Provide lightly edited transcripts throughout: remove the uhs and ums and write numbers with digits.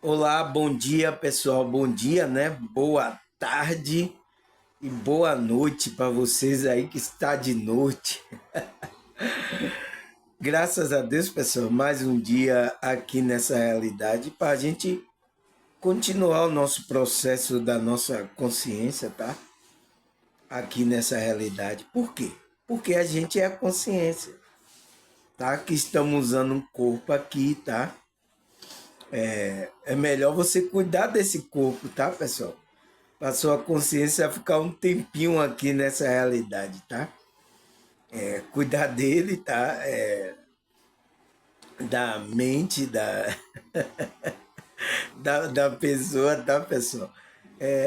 Olá, bom dia pessoal, bom dia, né? Boa tarde e boa noite para vocês aí que está de noite. Graças a Deus, pessoal, mais um dia aqui nessa realidade para a gente continuar o nosso processo da nossa consciência, tá? Aqui nessa realidade. Por quê? Porque a gente é a consciência, tá? Que estamos usando um corpo aqui, tá? É melhor você cuidar desse corpo, tá, pessoal? Para sua consciência ficar um tempinho aqui nessa realidade, tá? Cuidar dele, tá? Da mente da pessoa, tá, pessoal?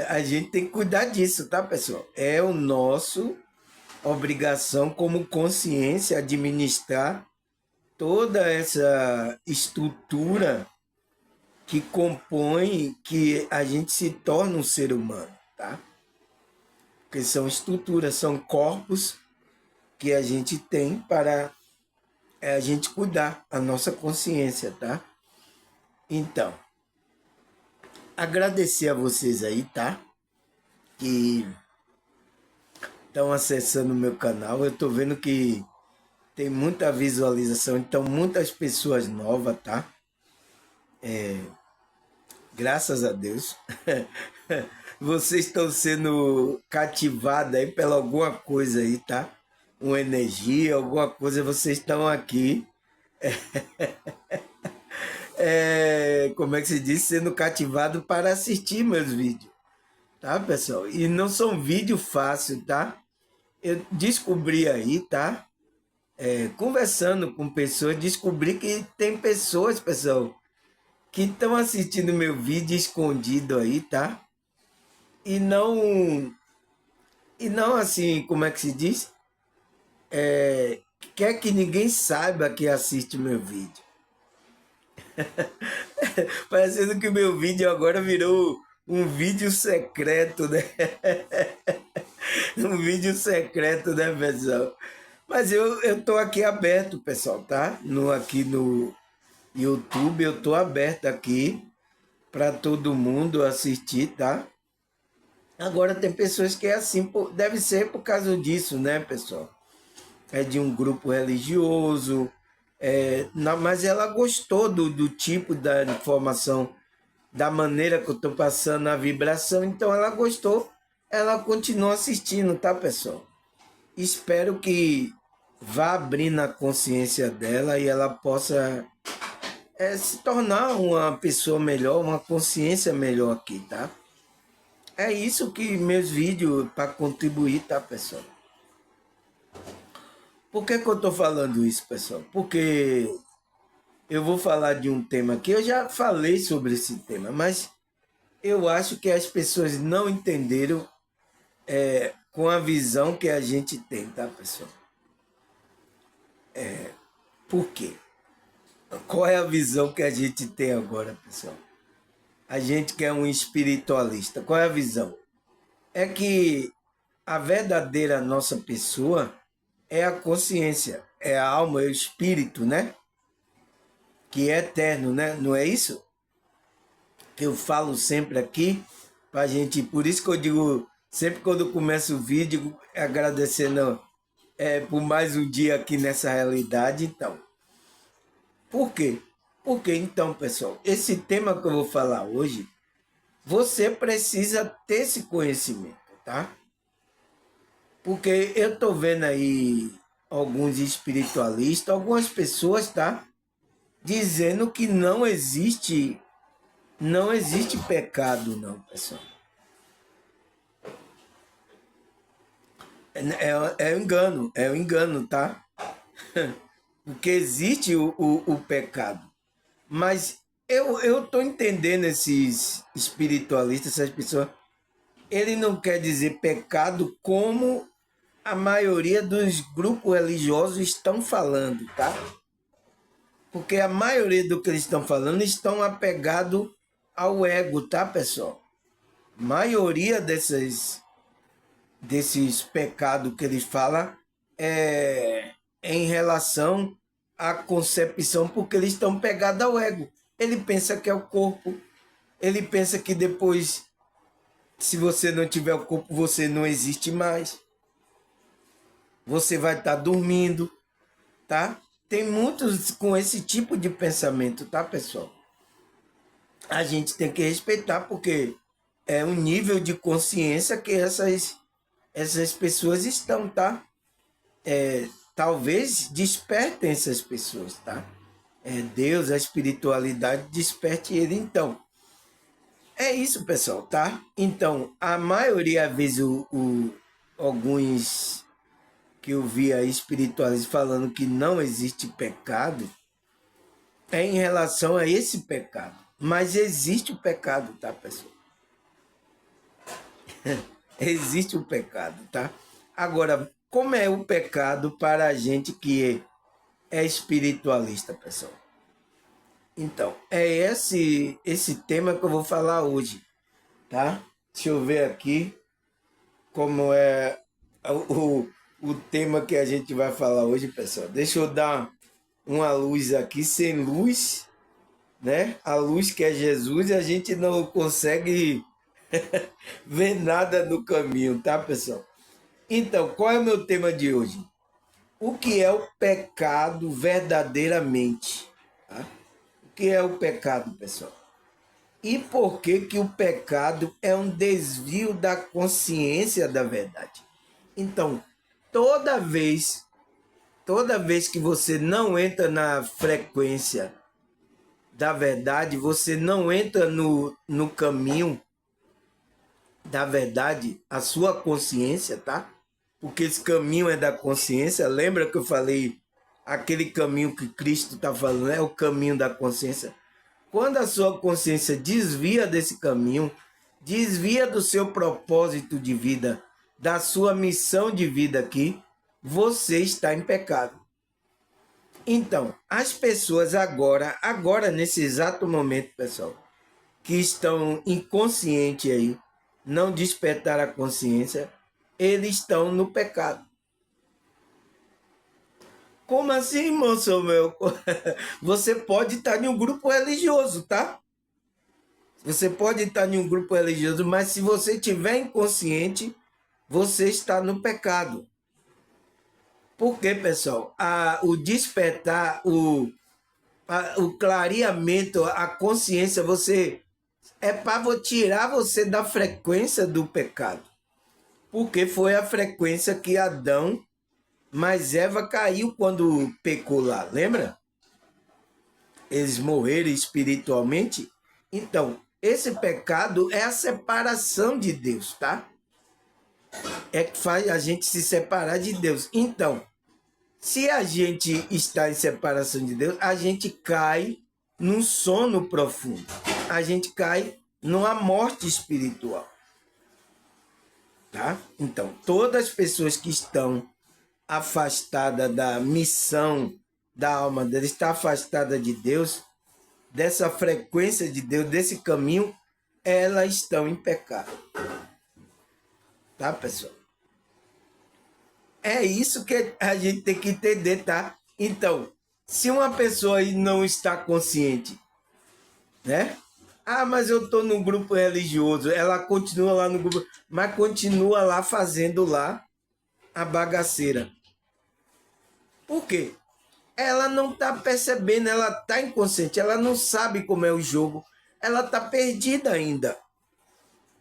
A gente tem que cuidar disso, tá, pessoal? É o nosso obrigação como consciência administrar toda essa estrutura que compõe que a gente se torna um ser humano, tá? Porque são estruturas, são corpos que a gente tem para a gente cuidar a nossa consciência, tá? Então, agradecer a vocês aí, tá? Que estão acessando o meu canal. Eu tô vendo que tem muita visualização, então muitas pessoas novas, tá? Graças a Deus. Vocês estão sendo cativados aí pela alguma coisa aí, tá? Uma energia, alguma coisa, vocês estão aqui como é que se diz, sendo cativado para assistir meus vídeos, tá, pessoal? E não são vídeos fáceis, tá? Eu descobri aí, tá? Conversando com pessoas, descobri que tem pessoas, pessoal, que estão assistindo meu vídeo escondido aí, tá? E não, e não assim, como é que se diz? Quer que ninguém saiba que assiste meu vídeo. Parecendo que o meu vídeo agora virou um vídeo secreto, né? Um vídeo secreto, né, pessoal? Mas eu tô aqui aberto, pessoal, tá? Aqui no YouTube, eu tô aberto aqui para todo mundo assistir, tá? Agora tem pessoas que é assim, deve ser por causa disso, né, pessoal? É de um grupo religioso, mas ela gostou do tipo da informação, da maneira que eu estou passando a vibração, então ela gostou, ela continua assistindo, tá, pessoal? Espero que vá abrindo a consciência dela e ela possa se tornar uma pessoa melhor, uma consciência melhor aqui, tá? É isso que meus vídeos para contribuir, tá, pessoal? Por que eu estou falando isso, pessoal? Porque eu vou falar de um tema que eu já falei sobre esse tema, mas eu acho que as pessoas não entenderam com a visão que a gente tem, tá, pessoal? Por quê? Qual é a visão que a gente tem agora, pessoal? A gente que é um espiritualista, qual é a visão? É que a verdadeira nossa pessoa é a consciência, é a alma, é o espírito, né? Que é eterno, né? Não é isso? Que eu falo sempre aqui, pra gente, por isso que eu digo, sempre quando eu começo o vídeo, agradecendo por mais um dia aqui nessa realidade, então. Por quê? Porque então, pessoal, esse tema que eu vou falar hoje, você precisa ter esse conhecimento, tá? Porque eu tô vendo aí alguns espiritualistas, algumas pessoas, tá? Dizendo que não existe pecado, não, pessoal. É um engano, tá? Porque existe o pecado. Mas eu tô entendendo esses espiritualistas, essas pessoas. Ele não quer dizer pecado como a maioria dos grupos religiosos estão falando, tá? Porque a maioria do que eles estão falando estão apegados ao ego, tá, pessoal? A maioria desses pecados que eles falam é em relação à concepção, porque eles estão pegados ao ego. Ele pensa que é o corpo, Ele pensa que depois, se você não tiver o corpo, você não existe mais. Você vai estar dormindo, tá? Tem muitos com esse tipo de pensamento, tá, pessoal? A gente tem que respeitar, porque é um nível de consciência que essas pessoas estão, tá? Talvez despertem essas pessoas, tá? Deus, a espiritualidade, desperte ele. Então, é isso, pessoal, tá? Então, a maioria, às vezes, alguns que eu vi aí espiritualistas falando que não existe pecado, é em relação a esse pecado. Mas existe o pecado, tá, pessoal? Existe o pecado, tá? Agora, como é o pecado para a gente que é espiritualista, pessoal? Então, é esse tema que eu vou falar hoje, tá? Deixa eu ver aqui como é o tema que a gente vai falar hoje, pessoal. Deixa eu dar uma luz aqui. Sem luz, né? A luz que é Jesus, a gente não consegue ver nada no caminho, tá, pessoal? Então, qual é o meu tema de hoje? O que é o pecado verdadeiramente? Tá? O que é o pecado, pessoal? E por que que o pecado é um desvio da consciência da verdade? Então, toda vez, toda vez que você não entra na frequência da verdade, você não entra no caminho da verdade, a sua consciência, tá? Porque esse caminho é da consciência. Lembra que eu falei aquele caminho que Cristo está falando, é o caminho da consciência? Quando a sua consciência desvia desse caminho, desvia do seu propósito de vida, da sua missão de vida aqui, você está em pecado. Então, as pessoas agora nesse exato momento, pessoal, que estão inconscientes aí, não despertaram a consciência, eles estão no pecado. Como assim, moço meu? Você pode estar em um grupo religioso, tá? Você pode estar em um grupo religioso, mas se você estiver inconsciente, você está no pecado. Por quê, pessoal? O despertar, o clareamento, a consciência, você é para tirar você da frequência do pecado. Porque foi a frequência que Adão, mas Eva caiu quando pecou lá, lembra? Eles morreram espiritualmente. Então, esse pecado é a separação de Deus, tá? É que faz a gente se separar de Deus. Então, se a gente está em separação de Deus, a gente cai num sono profundo. A gente cai numa morte espiritual. Tá? Então, todas as pessoas que estão afastadas da missão da alma dela, está afastada de Deus, dessa frequência de Deus, desse caminho, elas estão em pecado. Tá, pessoal? É isso que a gente tem que entender, tá? Então, se uma pessoa aí não está consciente, né? Ah, mas eu estou no grupo religioso. Ela continua lá no grupo, mas continua lá fazendo lá a bagaceira. Por quê? Ela não está percebendo, ela está inconsciente, ela não sabe como é o jogo, ela está perdida ainda.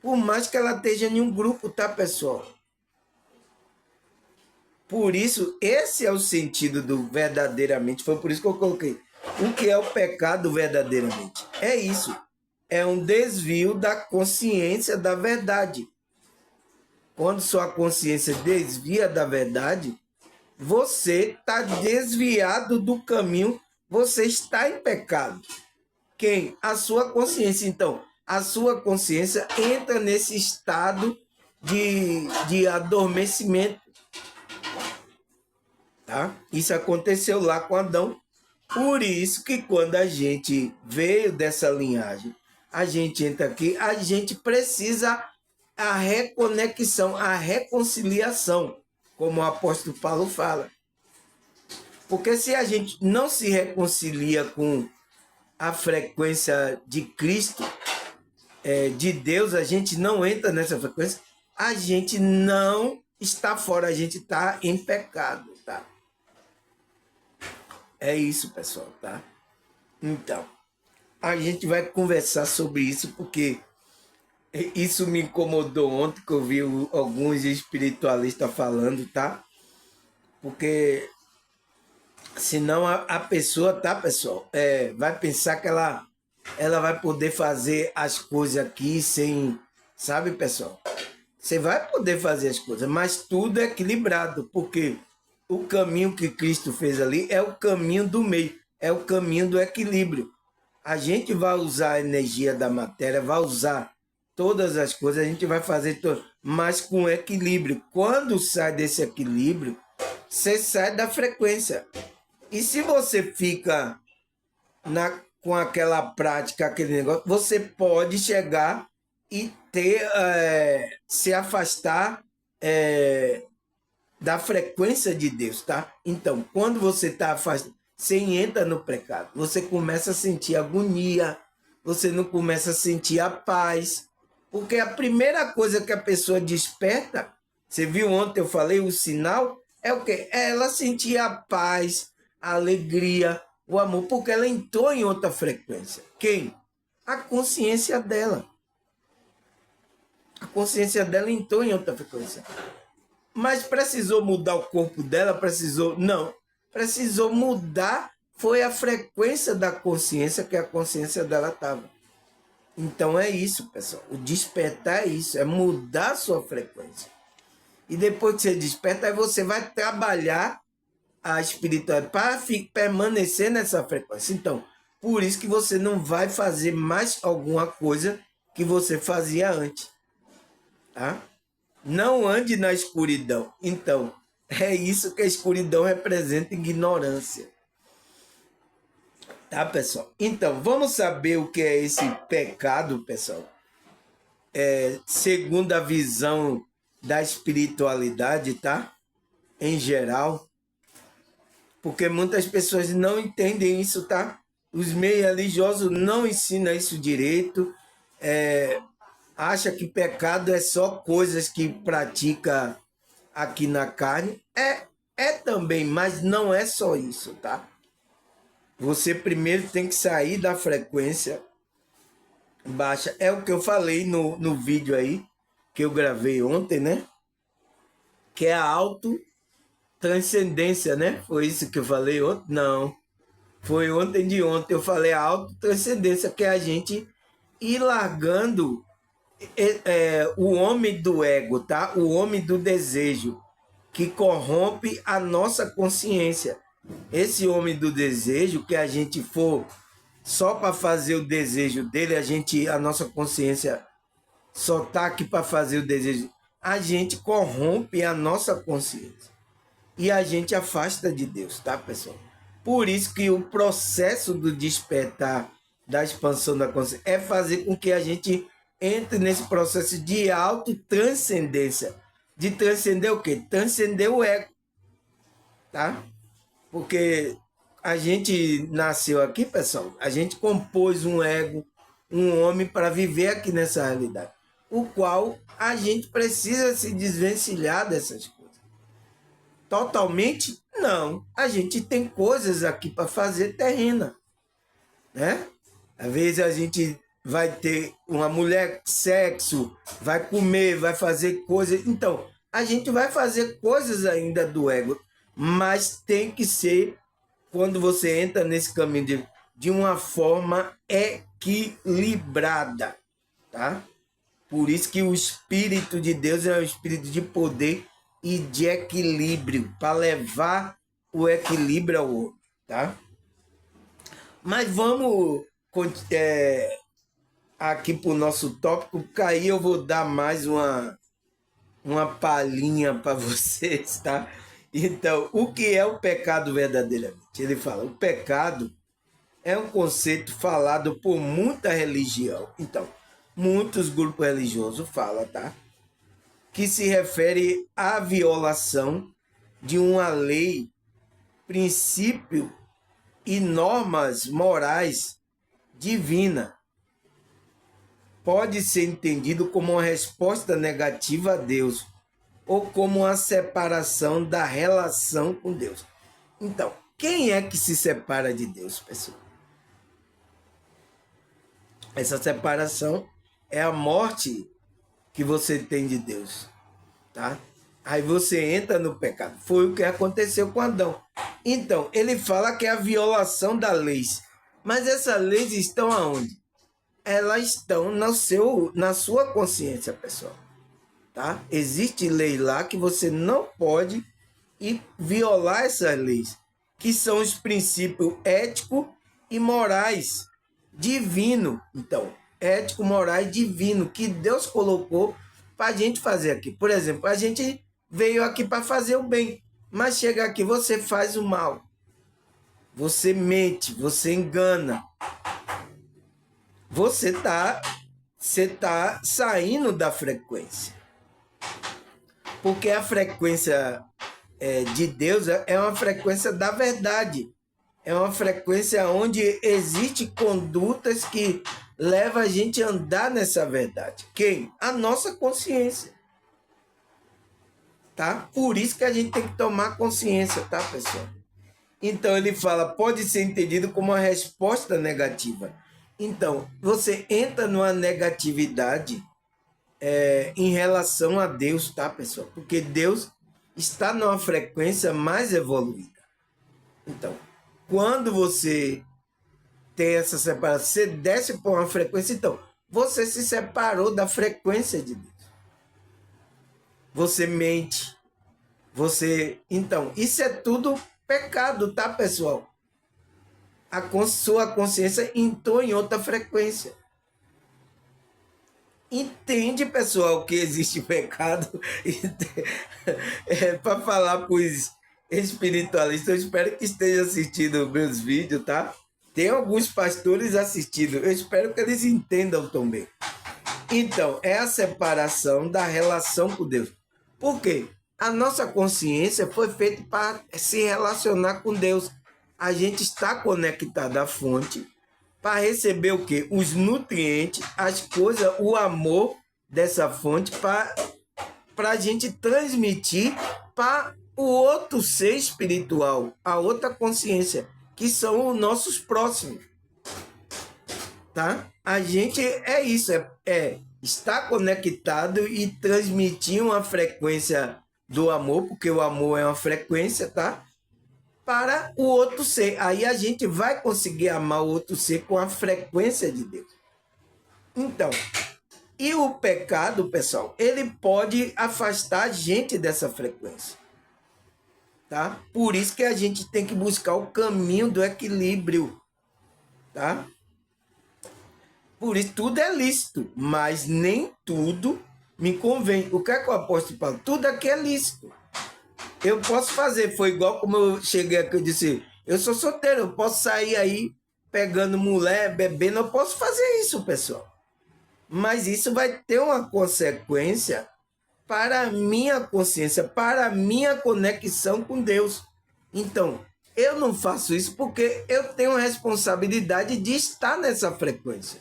Por mais que ela esteja em um grupo, tá, pessoal? Por isso, esse é o sentido do verdadeiramente. Foi por isso que eu coloquei. O que é o pecado verdadeiramente? É isso. É um desvio da consciência da verdade. Quando sua consciência desvia da verdade, você está desviado do caminho, você está em pecado. Quem? A sua consciência. Então, a sua consciência entra nesse estado de adormecimento. Tá? Isso aconteceu lá com Adão. Por isso que quando a gente veio dessa linhagem, a gente entra aqui, a gente precisa a reconexão, a reconciliação, como o apóstolo Paulo fala. Porque se a gente não se reconcilia com a frequência de Cristo, de Deus, a gente não entra nessa frequência, a gente não está fora, a gente está em pecado, tá? É isso, pessoal, tá? Então, a gente vai conversar sobre isso porque isso me incomodou ontem que eu vi alguns espiritualistas falando, tá? Porque senão a pessoa, tá, pessoal, vai pensar que ela vai poder fazer as coisas aqui sem, sabe, pessoal? Você vai poder fazer as coisas, mas tudo é equilibrado, porque o caminho que Cristo fez ali é o caminho do meio, é o caminho do equilíbrio. A gente vai usar a energia da matéria, vai usar todas as coisas, a gente vai fazer tudo, mas com equilíbrio. Quando sai desse equilíbrio, você sai da frequência. E se você fica com aquela prática, aquele negócio, você pode chegar e se afastar da frequência de Deus, tá? Então, quando você está afastado, você entra no pecado, você começa a sentir agonia, você não começa a sentir a paz, porque a primeira coisa que a pessoa desperta, você viu ontem eu falei, o sinal é o quê? É ela sentir a paz, a alegria, o amor, porque ela entrou em outra frequência. Quem? A consciência dela. A consciência dela entrou em outra frequência. Mas precisou mudar o corpo dela? Precisou? Não. Precisou mudar, foi a frequência da consciência que a consciência dela estava. Então é isso, pessoal. O despertar é isso, é mudar a sua frequência. E depois que você desperta, aí você vai trabalhar a espiritualidade para permanecer nessa frequência. Então, por isso que você não vai fazer mais alguma coisa que você fazia antes. Tá? Não ande na escuridão. Então, é isso que a escuridão representa, ignorância. Tá, pessoal? Então, vamos saber o que é esse pecado, pessoal? Segundo a visão da espiritualidade, tá? Em geral. Porque muitas pessoas não entendem isso, tá? Os meios religiosos não ensinam isso direito. Acha que pecado é só coisas que pratica aqui na carne. É também, mas não é só isso, tá? Você primeiro tem que sair da frequência baixa. É o que eu falei no vídeo aí, que eu gravei ontem, né? Que é a autotranscendência, né? Foi isso que eu falei ontem? Não. Foi ontem de ontem. Eu falei a autotranscendência, que é a gente ir largando o homem do ego, tá? O homem do desejo, que corrompe a nossa consciência. Esse homem do desejo, que a gente for só para fazer o desejo dele, a nossa consciência só tá aqui para fazer o desejo, a gente corrompe a nossa consciência e a gente afasta de Deus, tá, pessoal? Por isso que o processo do despertar, da expansão da consciência, é fazer com que a gente entre nesse processo de autotranscendência. De transcender o quê? Transcender o ego, tá? Porque a gente nasceu aqui, pessoal, a gente compôs um ego, um homem para viver aqui nessa realidade, o qual a gente precisa se desvencilhar dessas coisas. Totalmente, não. A gente tem coisas aqui para fazer terrena, né? Às vezes a gente vai ter uma mulher, sexo, vai comer, vai fazer coisas. Então, a gente vai fazer coisas ainda do ego, mas tem que ser quando você entra nesse caminho de uma forma equilibrada, tá? Por isso que o Espírito de Deus é um espírito de poder e de equilíbrio, para levar o equilíbrio ao outro, tá? Mas vamos aqui para o nosso tópico, porque aí eu vou dar mais uma palhinha para vocês, tá? Então, o que é o pecado verdadeiramente? Ele fala, o pecado é um conceito falado por muita religião. Então, muitos grupos religiosos falam, tá? Que se refere à violação de uma lei, princípio e normas morais divina, pode ser entendido como uma resposta negativa a Deus ou como uma separação da relação com Deus. Então, quem é que se separa de Deus, pessoal? Essa separação é a morte que você tem de Deus, tá? Aí você entra no pecado. Foi o que aconteceu com Adão. Então, ele fala que é a violação da lei. Mas essas leis estão aonde? Elas estão na sua consciência, pessoal. Tá? Existe lei lá que você não pode ir violar essas leis, que são os princípios éticos e morais divino. Então, ético, morais divino que Deus colocou para a gente fazer aqui. Por exemplo, a gente veio aqui para fazer o bem, mas chega aqui você faz o mal. Você mente, você engana. Você tá saindo da frequência. Porque a frequência de Deus é uma frequência da verdade. É uma frequência onde existe condutas que levam a gente a andar nessa verdade. Quem? A nossa consciência. Tá? Por isso que a gente tem que tomar consciência, tá, pessoal? Então ele fala, pode ser entendido como uma resposta negativa. Então, você entra numa negatividade em relação a Deus, tá, pessoal? Porque Deus está numa frequência mais evoluída. Então, quando você tem essa separação, você desce por uma frequência, então, você se separou da frequência de Deus. Você mente. Então, isso é tudo pecado, tá, pessoal? Sua consciência entrou em outra frequência. Entende, pessoal, que existe pecado? Para falar para os espiritualistas, eu espero que estejam assistindo meus vídeos, tá? Tem alguns pastores assistindo, eu espero que eles entendam também. Então, é a separação da relação com Deus. Por quê? A nossa consciência foi feita para se relacionar com Deus. A gente está conectado à fonte para receber o quê? Os nutrientes, as coisas, o amor dessa fonte para a gente transmitir para o outro ser espiritual, a outra consciência, que são os nossos próximos. Tá? A gente é isso, estar conectado e transmitir uma frequência do amor, porque o amor é uma frequência, tá? Para o outro ser. Aí a gente vai conseguir amar o outro ser com a frequência de Deus. Então, e o pecado, pessoal, ele pode afastar a gente dessa frequência. Tá? Por isso que a gente tem que buscar o caminho do equilíbrio. Tá? Por isso tudo é lícito, mas nem tudo me convém. O que é que o apóstolo Paulo? Tudo aqui é lícito. Eu posso fazer, foi igual como eu cheguei aqui, eu disse, eu sou solteiro, eu posso sair aí pegando mulher, bebendo, eu posso fazer isso, pessoal. Mas isso vai ter uma consequência para a minha consciência, para a minha conexão com Deus. Então, eu não faço isso porque eu tenho a responsabilidade de estar nessa frequência.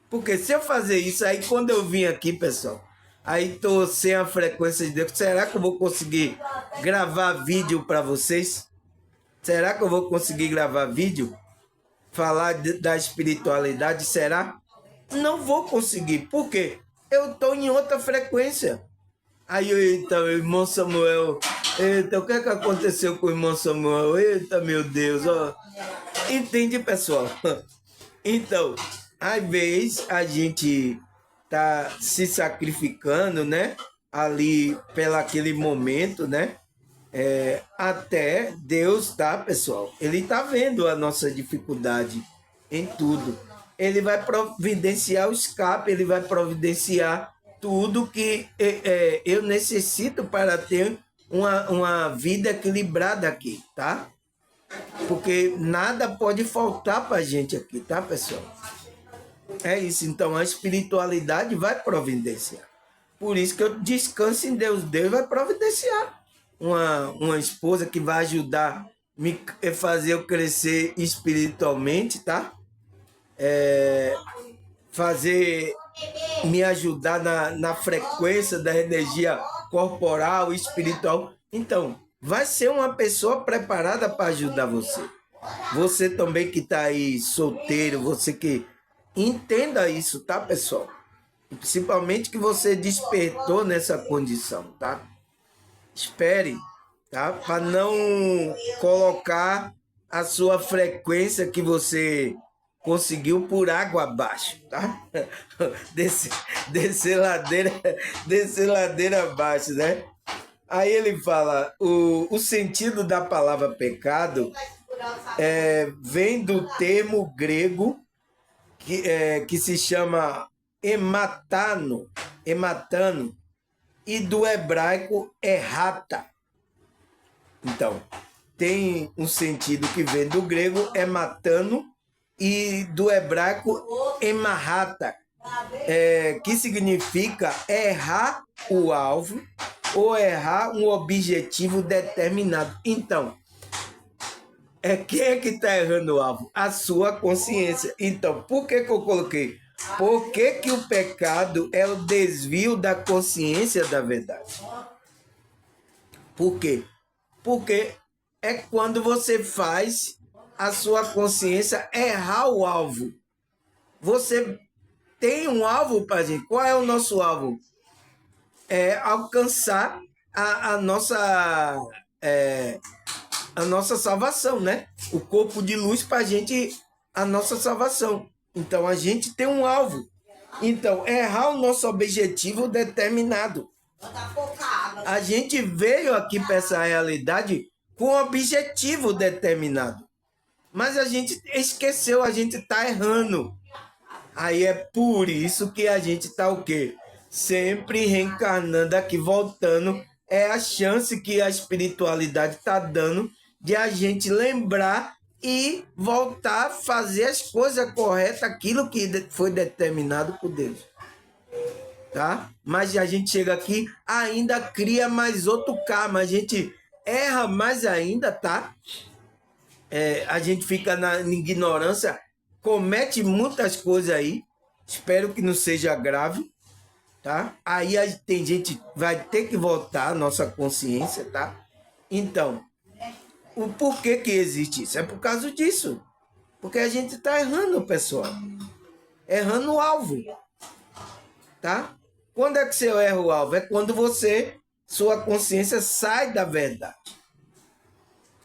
Porque se eu fazer isso, aí quando eu vim aqui, pessoal, aí tô sem a frequência de Deus, será que eu vou conseguir gravar vídeo para vocês? Será que eu vou conseguir gravar vídeo? Falar da espiritualidade, será? Não vou conseguir. Por quê? Eu tô em outra frequência. Aí, eita, irmão Samuel, eita, o que é que aconteceu com o irmão Samuel? Eita, meu Deus, ó. Entende, pessoal? Então, às vezes a gente tá se sacrificando, né? Ali pelo aquele momento, né? Até Deus, tá, pessoal? Ele tá vendo a nossa dificuldade em tudo. Ele vai providenciar o escape, ele vai providenciar tudo que eu necessito para ter uma vida equilibrada aqui, tá? Porque nada pode faltar para a gente aqui, tá, pessoal? É isso, então a espiritualidade vai providenciar. Por isso que eu descanso em Deus. Deus vai providenciar uma esposa que vai ajudar me fazer eu crescer espiritualmente, tá? fazer, me ajudar na frequência da energia corporal, espiritual. Então, vai ser uma pessoa preparada para ajudar você. Você também que está aí solteiro, você que entenda isso, tá, pessoal? Principalmente que você despertou nessa condição, tá? Espere, tá? Para não colocar a sua frequência que você conseguiu por água abaixo, tá? Descer ladeira abaixo, né? Aí ele fala, o sentido da palavra pecado vem do termo grego que se chama hematano, e do hebraico errata. Então, tem um sentido que vem do grego hematano e do hebraico emarrata, que significa errar o alvo ou errar um objetivo determinado. Então, quem é que está errando o alvo? A sua consciência. Então, por que eu coloquei? Por que o pecado é o desvio da consciência da verdade? Por quê? Porque é quando você faz a sua consciência errar o alvo. Você tem um alvo para gente. Qual é o nosso alvo? É alcançar a nossa salvação, né? O corpo de luz para a gente, a nossa salvação. Então, a gente tem um alvo. Então, errar o nosso objetivo determinado. A gente veio aqui para essa realidade com um objetivo determinado. Mas a gente esqueceu, a gente está errando. Aí é por isso que a gente está o quê? Sempre reencarnando aqui, voltando. É a chance que a espiritualidade está dando de a gente lembrar e voltar a fazer as coisas corretas, aquilo que foi determinado por Deus. Tá? Mas a gente chega aqui, ainda cria mais outro karma, a gente erra mais ainda, tá? A gente fica na ignorância, comete muitas coisas aí, espero que não seja grave, tá? Aí tem gente que vai ter que voltar a nossa consciência, tá? Então, o porquê que existe isso? É por causa disso. Porque a gente está errando, pessoal. Errando o alvo. Tá? Quando é que você erra o alvo? É quando sua consciência sai da verdade.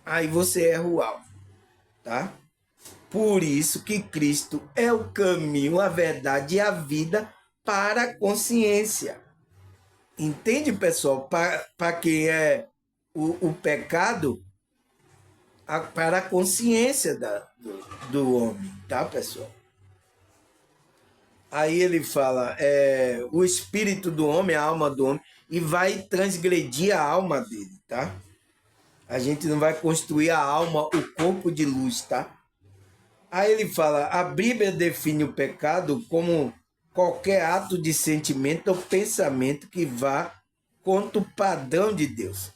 Aí você erra o alvo. Tá? Por isso que Cristo é o caminho, a verdade e a vida para a consciência. Entende, pessoal? Para quem é o pecado, para a consciência do homem, tá, pessoal? Aí ele fala, o espírito do homem, a alma do homem, e vai transgredir a alma dele, tá? A gente não vai construir a alma, o corpo de luz, tá? Aí ele fala, a Bíblia define o pecado como qualquer ato de sentimento ou pensamento que vá contra o padrão de Deus.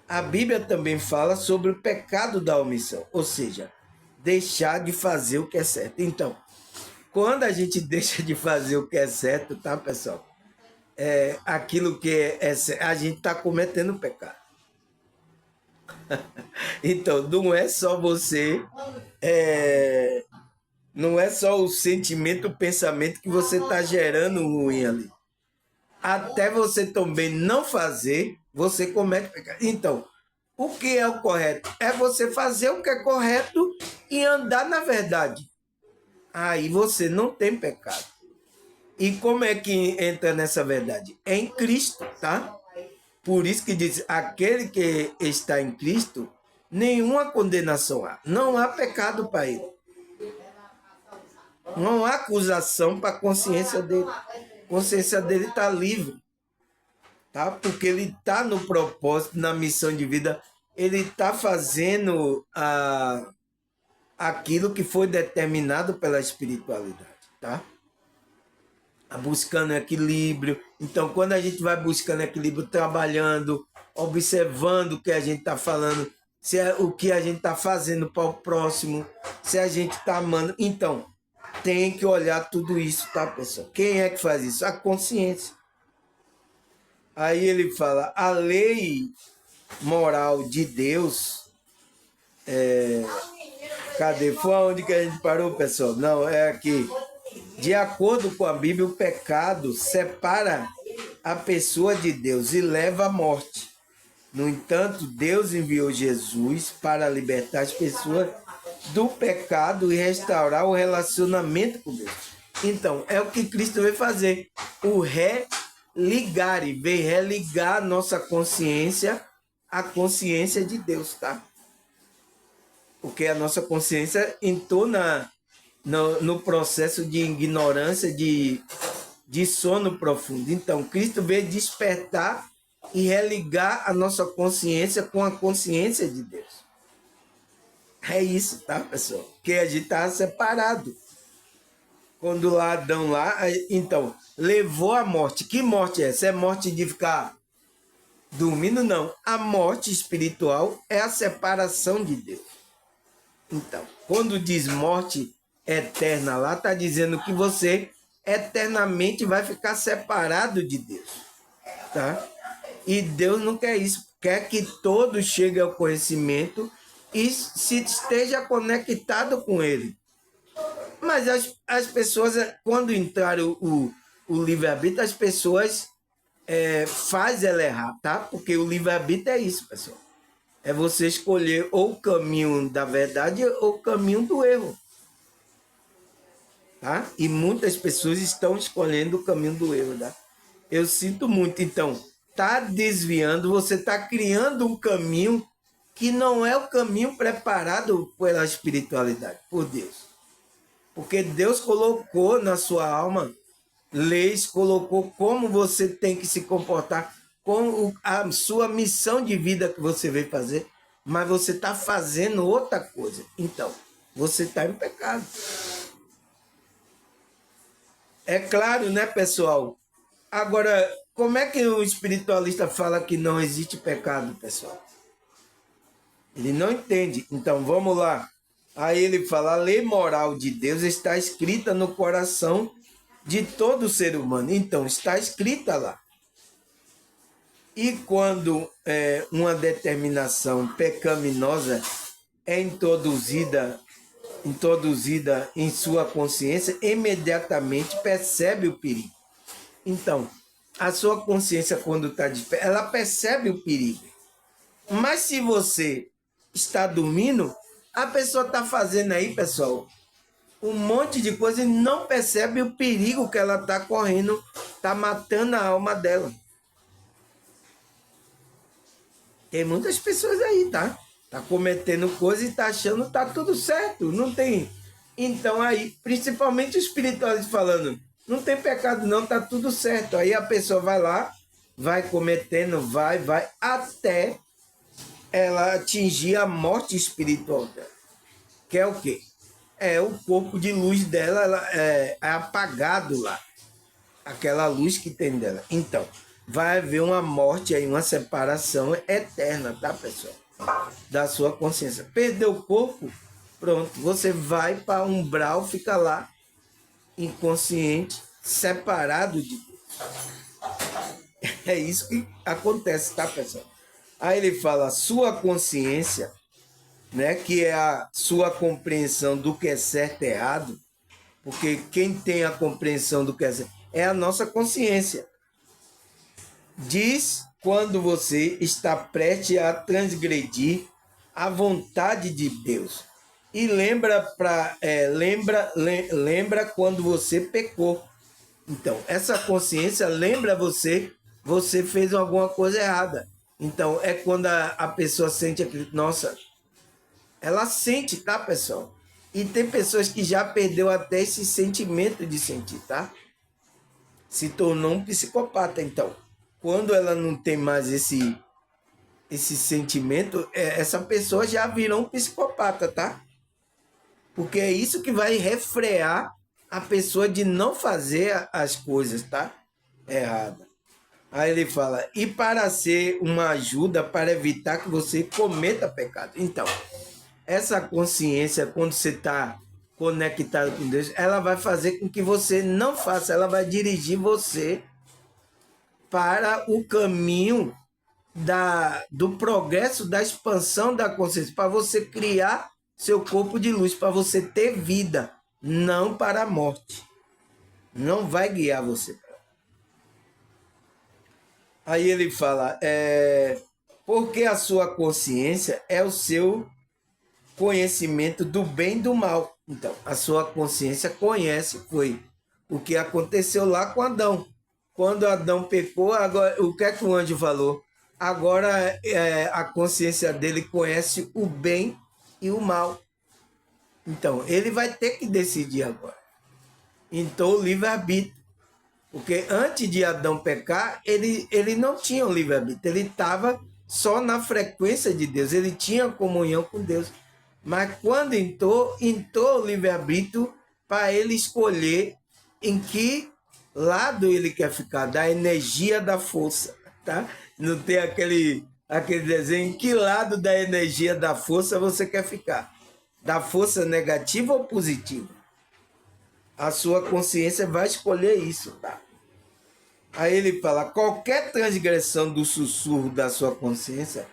A Bíblia também fala sobre o pecado da omissão, ou seja, deixar de fazer o que é certo. Então, quando a gente deixa de fazer o que é certo, tá, pessoal? Aquilo que a gente está cometendo pecado. Então, não é só você, não é só o sentimento, o pensamento que você está gerando ruim ali. Até você também não fazer, você comete pecado. Então, o que é o correto? É você fazer o que é correto e andar na verdade. Aí você não tem pecado. E como é que entra nessa verdade? É em Cristo, tá? Por isso que diz, aquele que está em Cristo, nenhuma condenação há. Não há pecado para ele. Não há acusação para a consciência dele. A consciência dele está livre. Tá? Porque ele está no propósito, na missão de vida. Ele está fazendo aquilo que foi determinado pela espiritualidade. Tá? Buscando equilíbrio. Então, quando a gente vai buscando equilíbrio, trabalhando, observando o que a gente está falando, se é o que a gente está fazendo para o próximo, se a gente está amando. Então, tem que olhar tudo isso, tá, pessoal? Quem é que faz isso? A consciência. Aí ele fala, a lei moral de Deus, cadê? Foi onde que a gente parou, pessoal? Não, é aqui. De acordo com a Bíblia, o pecado separa a pessoa de Deus e leva à morte. No entanto, Deus enviou Jesus para libertar as pessoas do pecado e restaurar o relacionamento com Deus. Então, é o que Cristo veio fazer. O religar, e veio religar a nossa consciência à consciência de Deus, tá? Porque a nossa consciência entrou no processo de ignorância, de sono profundo. Então, Cristo veio despertar e religar a nossa consciência com a consciência de Deus. É isso, tá, pessoal? Porque a gente está separado. Quando lá Adão lá, então, levou a morte. Que morte é essa? É morte de ficar dormindo? Não. A morte espiritual é a separação de Deus. Então, quando diz morte eterna lá, está dizendo que você eternamente vai ficar separado de Deus, tá? E Deus não quer isso, quer que todos cheguem ao conhecimento e se esteja conectado com Ele. Mas as pessoas, quando entraram o livre-arbítrio, as pessoas faz ela errar, tá? Porque o livre-arbítrio é isso, pessoal. É você escolher ou o caminho da verdade ou o caminho do erro. Tá? E muitas pessoas estão escolhendo o caminho do erro, tá? Eu sinto muito. Então, tá desviando, você tá criando um caminho que não é o caminho preparado pela espiritualidade, por Deus. Porque Deus colocou na sua alma leis, colocou como você tem que se comportar, com a sua missão de vida que você veio fazer, mas você está fazendo outra coisa. Então, você está em pecado. É claro, né, pessoal? Agora, como é que o espiritualista fala que não existe pecado, pessoal? Ele não entende. Então, vamos lá. Aí ele fala, a lei moral de Deus está escrita no coração de todo ser humano. Então, está escrita lá. E quando uma determinação pecaminosa é introduzida em sua consciência, imediatamente percebe o perigo. Então, a sua consciência, quando está de pé, ela percebe o perigo. Mas se você está dormindo, a pessoa está fazendo aí, pessoal, um monte de coisa e não percebe o perigo que ela está correndo, está matando a alma dela. Tem muitas pessoas aí, tá? Tá cometendo coisa e tá achando que tá tudo certo. Não tem. Então aí, principalmente os espiritualistas falando, não tem pecado não, tá tudo certo. Aí a pessoa vai lá, vai cometendo, vai, até ela atingir a morte espiritual dela. Que é o quê? É o corpo de luz dela, ela é apagado lá. Aquela luz que tem dela. Então, vai haver uma morte aí, uma separação eterna, tá, pessoal? Da sua consciência. Perdeu o corpo, pronto, você vai para um umbral, fica lá, inconsciente, separado de Deus. É isso que acontece, tá, pessoal? Aí ele fala, sua consciência, né, que é a sua compreensão do que é certo e errado, porque quem tem a compreensão do que é certo é a nossa consciência. Diz quando você está prestes a transgredir a vontade de Deus. E lembra quando você pecou. Então, essa consciência lembra você fez alguma coisa errada. Então, é quando a pessoa sente aquilo, nossa, ela sente, tá, pessoal? E tem pessoas que já perdeu até esse sentimento de sentir, tá? Se tornou um psicopata, então. Quando ela não tem mais esse sentimento, essa pessoa já virou um psicopata, tá? Porque é isso que vai refrear a pessoa de não fazer as coisas, tá? Errada. Aí ele fala, e para ser uma ajuda para evitar que você cometa pecado. Então, essa consciência, quando você está conectado com Deus, ela vai fazer com que você não faça, ela vai dirigir você para o caminho do progresso, da expansão da consciência, para você criar seu corpo de luz, para você ter vida, não para a morte. Não vai guiar você. Aí ele fala, porque a sua consciência é o seu conhecimento do bem e do mal. Então, a sua consciência conhece, foi o que aconteceu lá com Adão. Quando Adão pecou, agora, o que é que o anjo falou? Agora a consciência dele conhece o bem e o mal. Então, ele vai ter que decidir agora. Então, o livre-arbítrio. Porque antes de Adão pecar, ele não tinha o livre-arbítrio. Ele estava só na frequência de Deus. Ele tinha comunhão com Deus. Mas quando entrou o livre-arbítrio para ele escolher em que lado ele quer ficar, da energia da força, tá? Não tem aquele desenho, em que lado da energia da força você quer ficar? Da força negativa ou positiva? A sua consciência vai escolher isso, tá? Aí ele fala, qualquer transgressão do sussurro da sua consciência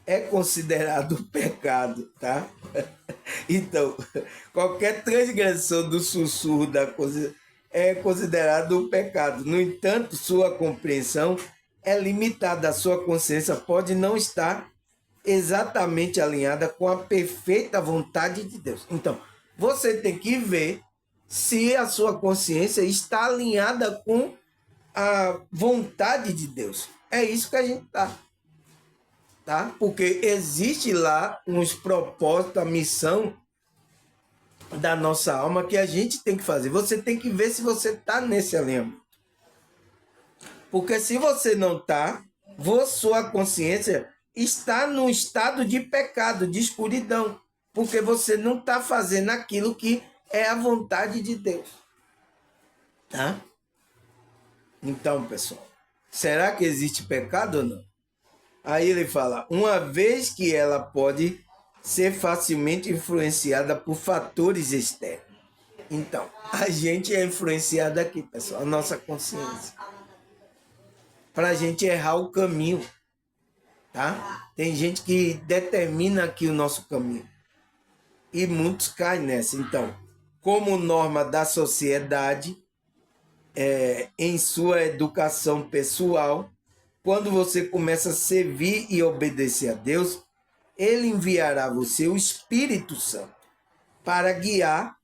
é considerado pecado, tá? Então, qualquer transgressão do sussurro da consciência é considerado um pecado. No entanto, sua compreensão é limitada. A sua consciência pode não estar exatamente alinhada com a perfeita vontade de Deus. Então, você tem que ver se a sua consciência está alinhada com a vontade de Deus. É isso que a gente tá? Porque existe lá uns propósitos, a missão da nossa alma que a gente tem que fazer. Você tem que ver se você está nesse alinhamento. Porque se você não está, sua consciência está num estado de pecado, de escuridão. Porque você não está fazendo aquilo que é a vontade de Deus. Tá? Então, pessoal, será que existe pecado ou não? Aí ele fala, uma vez que ela pode ser facilmente influenciada por fatores externos. Então, a gente é influenciado aqui, pessoal, a nossa consciência. Para a gente errar o caminho, tá? Tem gente que determina aqui o nosso caminho. E muitos caem nessa. Então, como norma da sociedade, em sua educação pessoal, quando você começa a servir e obedecer a Deus, ele enviará a você o Espírito Santo para guiar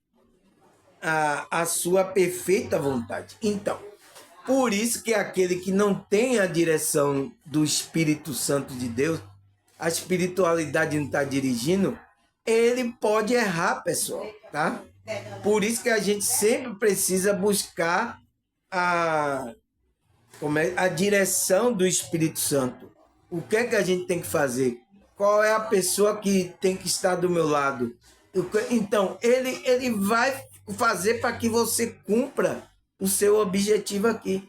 a sua perfeita vontade. Então, por isso que aquele que não tem a direção do Espírito Santo de Deus, a espiritualidade não está dirigindo, ele pode errar, pessoal, tá? Por isso que a gente sempre precisa buscar a direção do Espírito Santo. O que é que a gente tem que fazer? Qual é a pessoa que tem que estar do meu lado? Então, ele vai fazer para que você cumpra o seu objetivo aqui.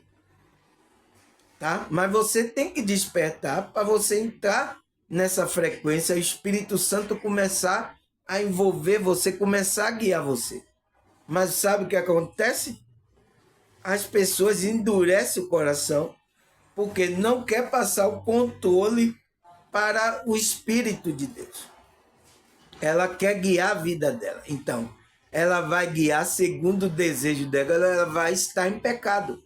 Tá? Mas você tem que despertar para você entrar nessa frequência, o Espírito Santo começar a envolver você, começar a guiar você. Mas sabe o que acontece? As pessoas endurecem o coração porque não quer passar o controle para o Espírito de Deus. Ela quer guiar a vida dela. Então, ela vai guiar segundo o desejo dela, ela vai estar em pecado.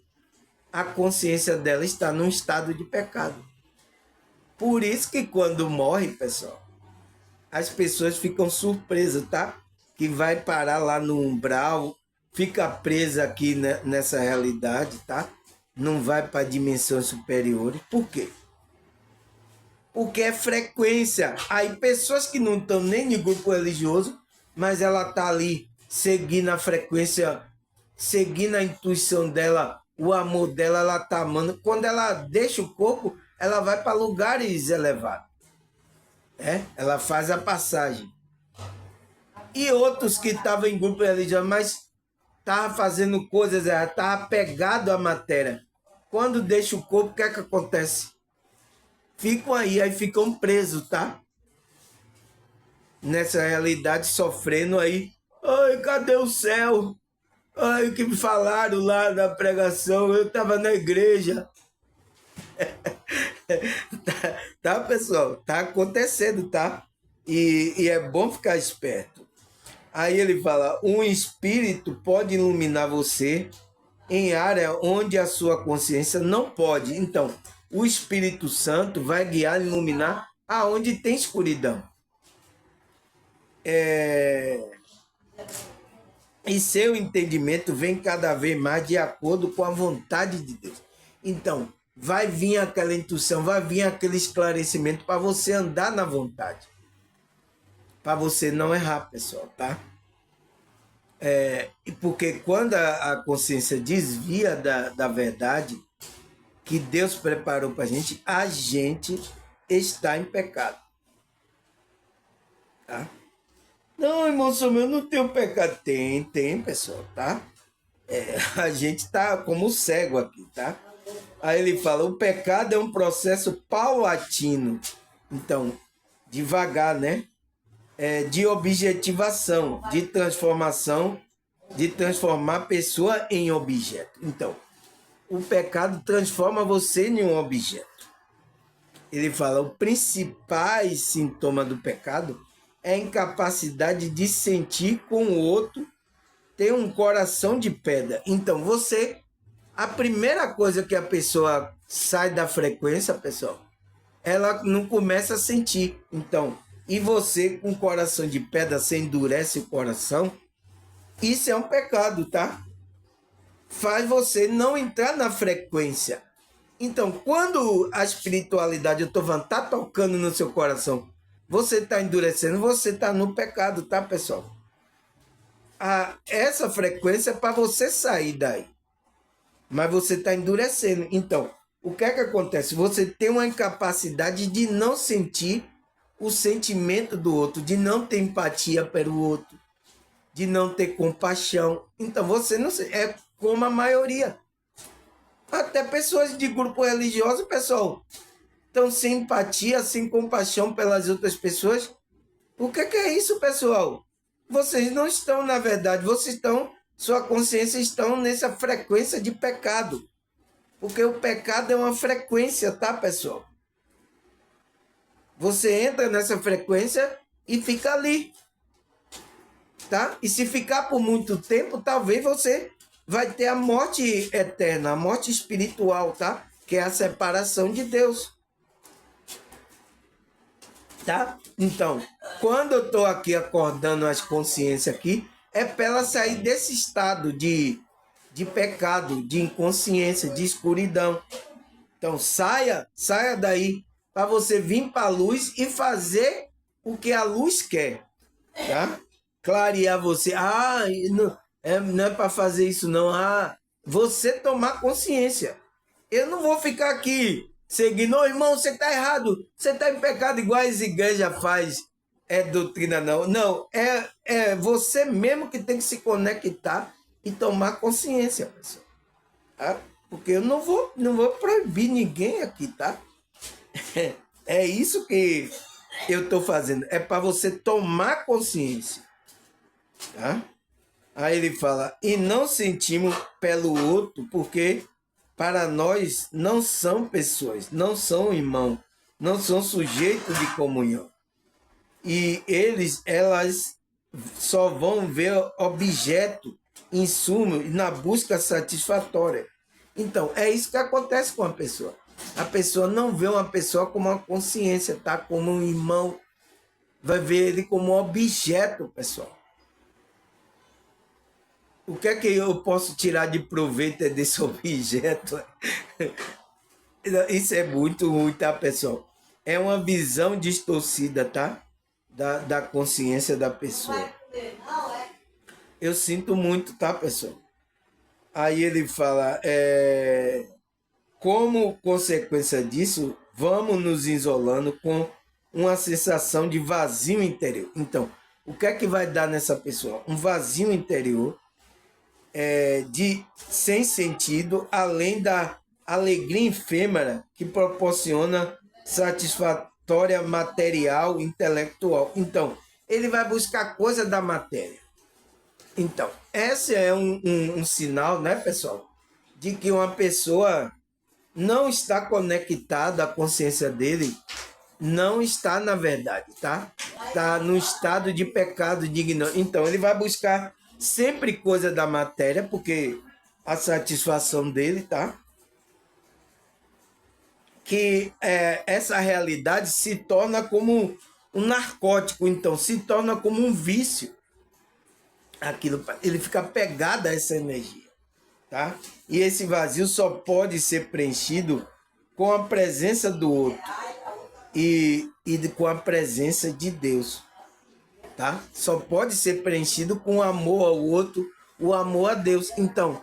A consciência dela está num estado de pecado. Por isso que quando morre, pessoal, as pessoas ficam surpresas, tá? Que vai parar lá no umbral, fica presa aqui nessa realidade, tá? Não vai para dimensões superiores. Por quê? Porque é frequência. Aí pessoas que não estão nem no grupo religioso, mas ela tá ali seguindo a frequência, seguindo a intuição dela, o amor dela, ela tá amando. Quando ela deixa o corpo, ela vai para lugares elevados. Ela faz a passagem. E outros que estavam em grupo religioso, mas estavam fazendo coisas erradas, estavam apegados à matéria. Quando deixa o corpo, o que é que acontece? Ficam aí ficam presos, tá? Nessa realidade, sofrendo aí Ai, cadê o céu? Ai, o que me falaram lá na pregação? Eu estava na igreja. Tá, pessoal? Tá acontecendo, tá? E é bom ficar esperto. Aí ele fala: um espírito pode iluminar você em área onde a sua consciência não pode. Então, o Espírito Santo vai guiar e iluminar aonde tem escuridão. E seu entendimento vem cada vez mais de acordo com a vontade de Deus. Então, vai vir aquela intuição, vai vir aquele esclarecimento para você andar na vontade. Para você não errar, pessoal, tá? E porque quando a consciência desvia da verdade que Deus preparou para a gente está em pecado, tá? Não, irmão Samuel, eu não tenho pecado. Tem, pessoal, tá? A gente tá como cego aqui, tá? Aí ele fala, o pecado é um processo paulatino. Então, devagar, né? De objetivação, de transformação, de transformar a pessoa em objeto. Então, o pecado transforma você em um objeto. Ele fala, o principal sintoma do pecado é a incapacidade de sentir com o outro, ter um coração de pedra. Então, a primeira coisa que a pessoa sai da frequência, pessoal, ela não começa a sentir. Então, e você com coração de pedra, você endurece o coração, isso é um pecado, tá? Faz você não entrar na frequência. Então, quando a espiritualidade, eu tô falando, tá tocando no seu coração, você tá endurecendo, você tá no pecado, tá, pessoal? Essa frequência é para você sair daí. Mas você está endurecendo. Então, o que é que acontece? Você tem uma incapacidade de não sentir o sentimento do outro, de não ter empatia pelo outro, de não ter compaixão. Então, você não é como a maioria. Até pessoas de grupo religioso, pessoal, estão sem empatia, sem compaixão pelas outras pessoas. O que é isso, pessoal? Vocês não estão, na verdade, sua consciência estão nessa frequência de pecado. Porque o pecado é uma frequência, tá, pessoal? Você entra nessa frequência e fica ali, tá? E se ficar por muito tempo, talvez você vai ter a morte eterna, a morte espiritual, tá? Que é a separação de Deus. Tá? Então, quando eu estou aqui acordando as consciências aqui, é para ela sair desse estado de pecado, de inconsciência, de escuridão. Então, saia daí para você vir para a luz e fazer o que a luz quer, tá? Clarear você. Não é para fazer isso não. Você tomar consciência. Eu não vou ficar aqui seguindo, irmão, você está errado, você está em pecado igual as igrejas faz, doutrina não. Não, é você mesmo que tem que se conectar e tomar consciência, pessoal. Tá? Porque eu não vou proibir ninguém aqui, tá? É isso que eu estou fazendo, é para você tomar consciência, tá? Aí ele fala, e não sentimos pelo outro, porque para nós não são pessoas, não são irmãos, não são sujeitos de comunhão. E elas só vão ver objeto, insumo, na busca satisfatória. Então, é isso que acontece com a pessoa. A pessoa não vê uma pessoa como uma consciência, tá? Como um irmão. Vai ver ele como um objeto, pessoal. O que é que eu posso tirar de proveito desse objeto? Isso é muito ruim, tá, pessoal? É uma visão distorcida, tá? Da consciência da pessoa. Eu sinto muito, tá, pessoal? Aí ele fala, como consequência disso, vamos nos isolando com uma sensação de vazio interior. Então, o que é que vai dar nessa pessoa? Um vazio interior, sem sentido, além da alegria efêmera que proporciona satisfatória material, intelectual. Então, ele vai buscar coisa da matéria. Então, esse é um sinal, né, pessoal, de que uma pessoa não está conectada à consciência dele, não está na verdade, tá? Está no estado de pecado, de ignorância. Então, ele vai buscar sempre coisa da matéria, porque a satisfação dele, tá? Que essa realidade se torna como um narcótico, então, se torna como um vício. Aquilo, ele fica pegado a essa energia, tá? E esse vazio só pode ser preenchido com a presença do outro com a presença de Deus, tá? Só pode ser preenchido com o amor ao outro, o amor a Deus. Então,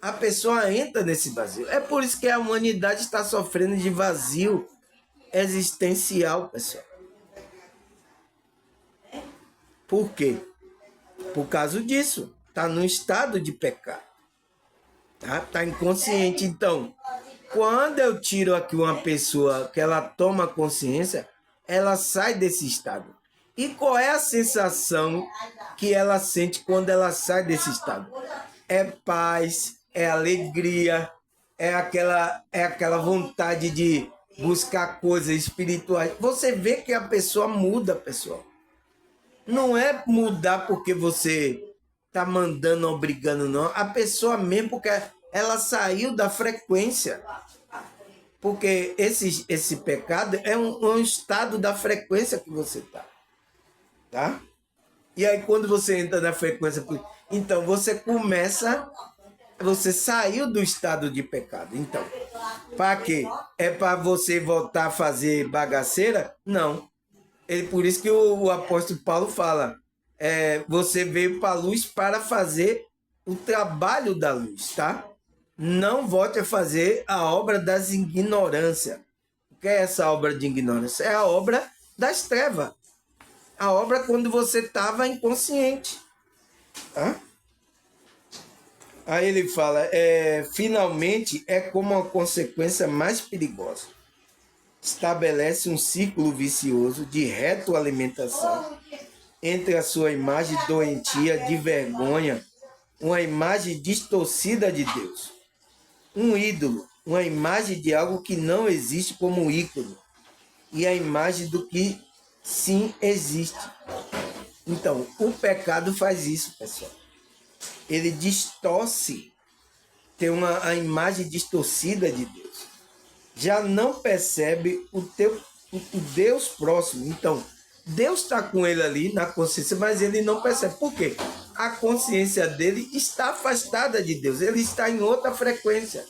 a pessoa entra nesse vazio. É por isso que a humanidade está sofrendo de vazio existencial, pessoal. Por quê? Por causa disso. Está num estado de pecado. Tá inconsciente. Então, quando eu tiro aqui uma pessoa que ela toma consciência, ela sai desse estado. E qual é a sensação que ela sente quando ela sai desse estado? É paz, é alegria, é aquela vontade de buscar coisas espirituais. Você vê que a pessoa muda, pessoal. Não é mudar porque você tá mandando, obrigando, não. A pessoa mesmo, porque ela saiu da frequência. Porque esse pecado é um estado da frequência que você tá? E aí quando você entra na frequência, então você saiu do estado de pecado. Então, para quê? É para você voltar a fazer bagaceira? Não. Por isso que o apóstolo Paulo fala, você veio para a luz para fazer o trabalho da luz, tá? Não volte a fazer a obra das ignorâncias. O que é essa obra de ignorância? É a obra das trevas. A obra quando você estava inconsciente. Tá? Aí ele fala, finalmente é como uma consequência mais perigosa. Estabelece um círculo vicioso de retroalimentação entre a sua imagem doentia de vergonha, uma imagem distorcida de Deus. Um ídolo, uma imagem de algo que não existe como um ícone, e a imagem do que sim existe. Então, o pecado faz isso, pessoal. Ele distorce, tem a imagem distorcida de Deus. Já não percebe o Deus próximo. Então, Deus está com ele ali na consciência, mas ele não percebe. Por quê? A consciência dele está afastada de Deus. Ele está em outra frequência.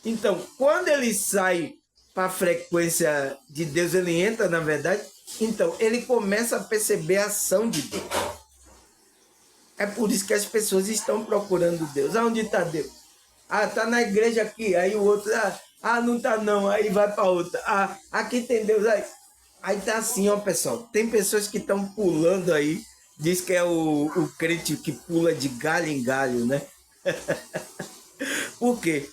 Então, quando ele sai para a frequência de Deus, ele entra, na verdade, então ele começa a perceber a ação de Deus. É por isso que as pessoas estão procurando Deus. Aonde está Deus? Está na igreja aqui. Aí o outro, não está não. Aí vai para outra. Aqui tem Deus. Aí tá assim, ó, pessoal. Tem pessoas que estão pulando aí. Diz que é o crente que pula de galho em galho, né? Por quê?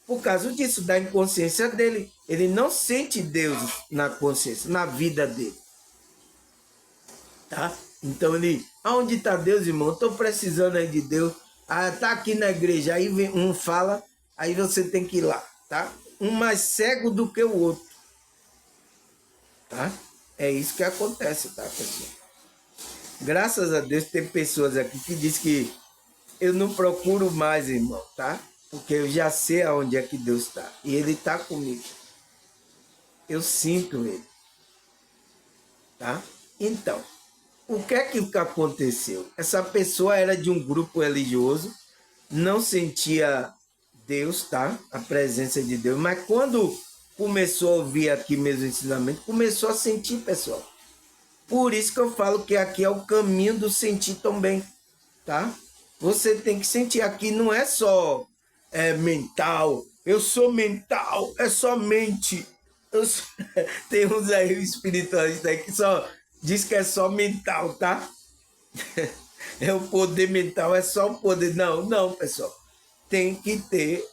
Por causa disso, da inconsciência dele. Ele não sente Deus na consciência, na vida dele. Tá? Então ele, aonde está Deus, irmão? Estou precisando aí de Deus. Tá aqui na igreja. Aí vem um fala, aí você tem que ir lá, tá? Um mais cego do que o outro. Tá? É isso que acontece, tá, pessoal? Graças a Deus tem pessoas aqui que dizem que eu não procuro mais, irmão, tá? Porque eu já sei aonde é que Deus está. E Ele está comigo. Eu sinto Ele. Tá? Então, o que é que aconteceu? Essa pessoa era de um grupo religioso, não sentia Deus, tá? A presença de Deus. Mas quando começou a ouvir aqui mesmo o ensinamento, começou a sentir, pessoal. Por isso que eu falo que aqui é o caminho do sentir também, tá? Você tem que sentir. Aqui não é só mental. Eu sou mental, é só mente. Tem uns aí espiritualistas aí que só diz que é só mental, tá? É o poder mental, é só o poder. Não, pessoal. Tem que ter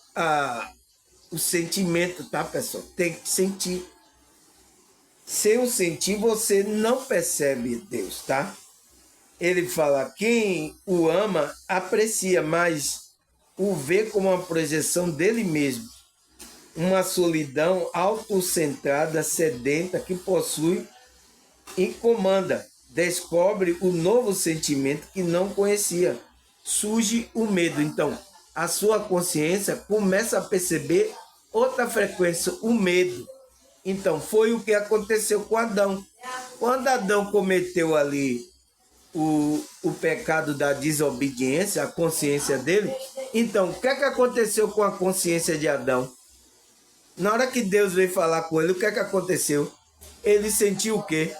o sentimento, tá, pessoal? Tem que sentir. Sem o sentir, você não percebe Deus, tá? Ele fala, quem o ama aprecia, mas o vê como uma projeção dele mesmo. Uma solidão autocentrada, sedenta, que possui e comanda. Descobre o novo sentimento que não conhecia. Surge o medo. Então, a sua consciência começa a perceber outra frequência, o medo. Então, foi o que aconteceu com Adão. Quando Adão cometeu ali o pecado da desobediência, a consciência dele, então, o que é que aconteceu com a consciência de Adão? Na hora que Deus veio falar com ele, o que é que aconteceu? Ele sentiu o quê?